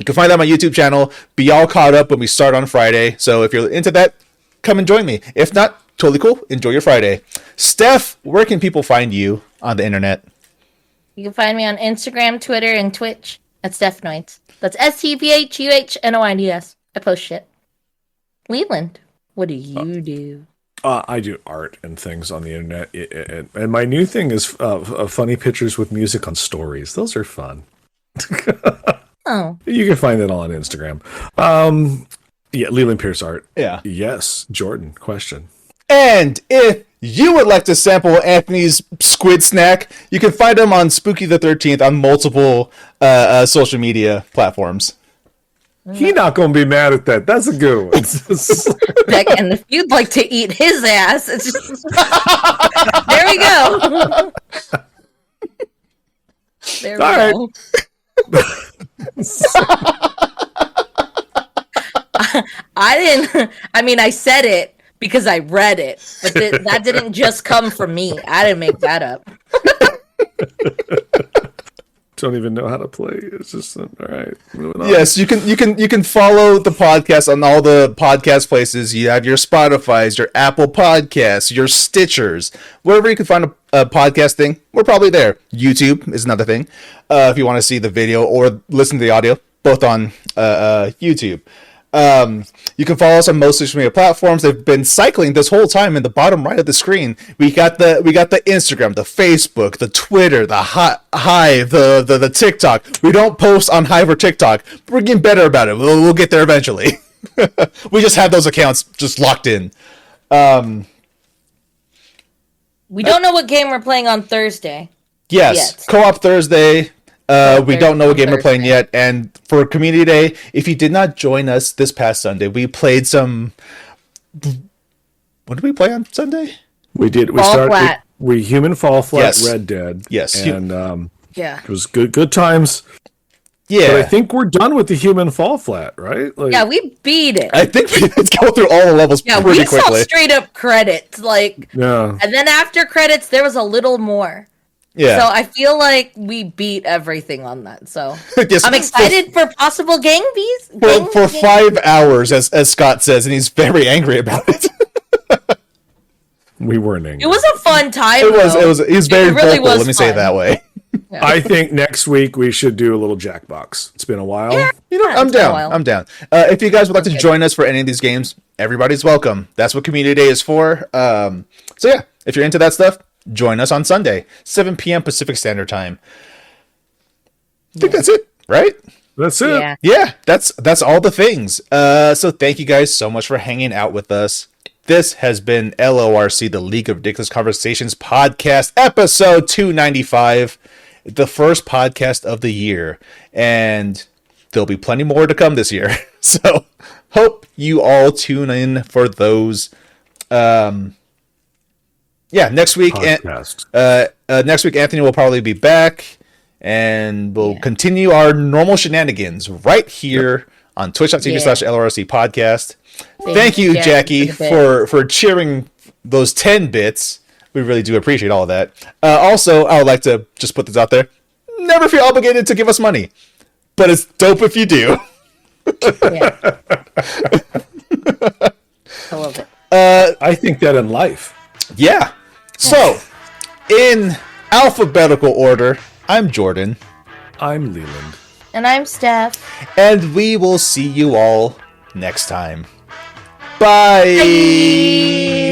Speaker 1: can find that on my YouTube channel. Be all caught up when we start on Friday. So if you're into that, come and join me. If not, totally cool. Enjoy your Friday. Steph, where can people find you on the internet?
Speaker 2: You can find me on Instagram, Twitter, and Twitch at Stephnoids. That's STPHUHNOIDS. I post shit. Leland, what do you do?
Speaker 3: I do art and things on the internet, and my new thing is funny pictures with music on stories. Those are fun.
Speaker 2: Oh,
Speaker 3: you can find that all on Instagram. Yeah, Leland Pierce art.
Speaker 1: Yeah.
Speaker 3: Yes, Jordan. Question.
Speaker 1: And if you would like to sample Anthony's squid snack, you can find him on Spooky the 13th on multiple social media platforms.
Speaker 3: He not gonna be mad at that. That's a good one.
Speaker 2: and if you'd like to eat his ass, it's just... there we go. There we go. I said it because I read it, but that didn't just come from me. I didn't make that up.
Speaker 3: Don't even know how to play. It's just all right. Moving on.
Speaker 1: Yes, you can follow the podcast on all the podcast places. You have your Spotify's, your Apple Podcasts, your Stitchers, wherever you can find a podcast thing. We're probably there. YouTube is another thing. If you want to see the video or listen to the audio, both on YouTube. You can follow us on most social media platforms. They've been cycling this whole time in the bottom right of the screen. We got the Instagram, the Facebook, the Twitter, the Hive, the TikTok. We don't post on Hive or TikTok. We're getting better about it. We'll get there eventually. We just have those accounts just locked in.
Speaker 2: We don't know what game we're playing on Thursday.
Speaker 1: Yes,
Speaker 2: yet.
Speaker 1: Co-op Thursday. We don't know what game we're playing yet. And for Community Day, if you did not join us this past Sunday, we played some... What did we play on Sunday?
Speaker 3: We did. We Human Fall Flat, yes. Red Dead.
Speaker 1: Yes.
Speaker 3: And
Speaker 2: yeah,
Speaker 3: it was good times.
Speaker 1: Yeah.
Speaker 3: But I think we're done with the Human Fall Flat, right?
Speaker 2: Yeah, we beat it.
Speaker 1: I think we go through all the levels pretty quickly.
Speaker 2: Yeah, we saw straight up credits.
Speaker 3: Yeah.
Speaker 2: And then after credits, there was a little more.
Speaker 1: Yeah.
Speaker 2: So I feel like we beat everything on that. So
Speaker 1: yes,
Speaker 2: I'm excited for possible gangbys.
Speaker 1: For 5 hours, as Scott says, and he's very angry about it.
Speaker 3: We weren't angry.
Speaker 2: It was a fun time.
Speaker 1: It was. He was very
Speaker 2: really
Speaker 1: vocal. Let me say it that way.
Speaker 2: Yeah.
Speaker 3: I think next week we should do a little Jackbox. It's been a while.
Speaker 2: Yeah,
Speaker 1: I'm down. If you guys would like to join us for any of these games, everybody's welcome. That's what Community Day is for. So yeah, if you're into that stuff, join us on Sunday, 7 p.m. Pacific Standard Time. I think that's it, right?
Speaker 3: That's it.
Speaker 1: Yeah, that's all the things. So thank you guys so much for hanging out with us. This has been LORC, the League of Ridiculous Conversations podcast, episode 295, the first podcast of the year. And there'll be plenty more to come this year. So hope you all tune in for those. Next week, next week Anthony will probably be back, and we'll continue our normal shenanigans right here on twitch.tv/LRC podcast. Thank you, Jackie, for cheering those 10 bits. We really do appreciate all of that. Also, I would like to just put this out there. Never feel obligated to give us money, but it's dope if you do.
Speaker 2: Yeah. I love it.
Speaker 3: I think that in life.
Speaker 1: Yeah. So, in alphabetical order, I'm Jordan.
Speaker 3: I'm Leland.
Speaker 2: And I'm Steph.
Speaker 1: And we will see you all next time. Bye.
Speaker 2: Bye.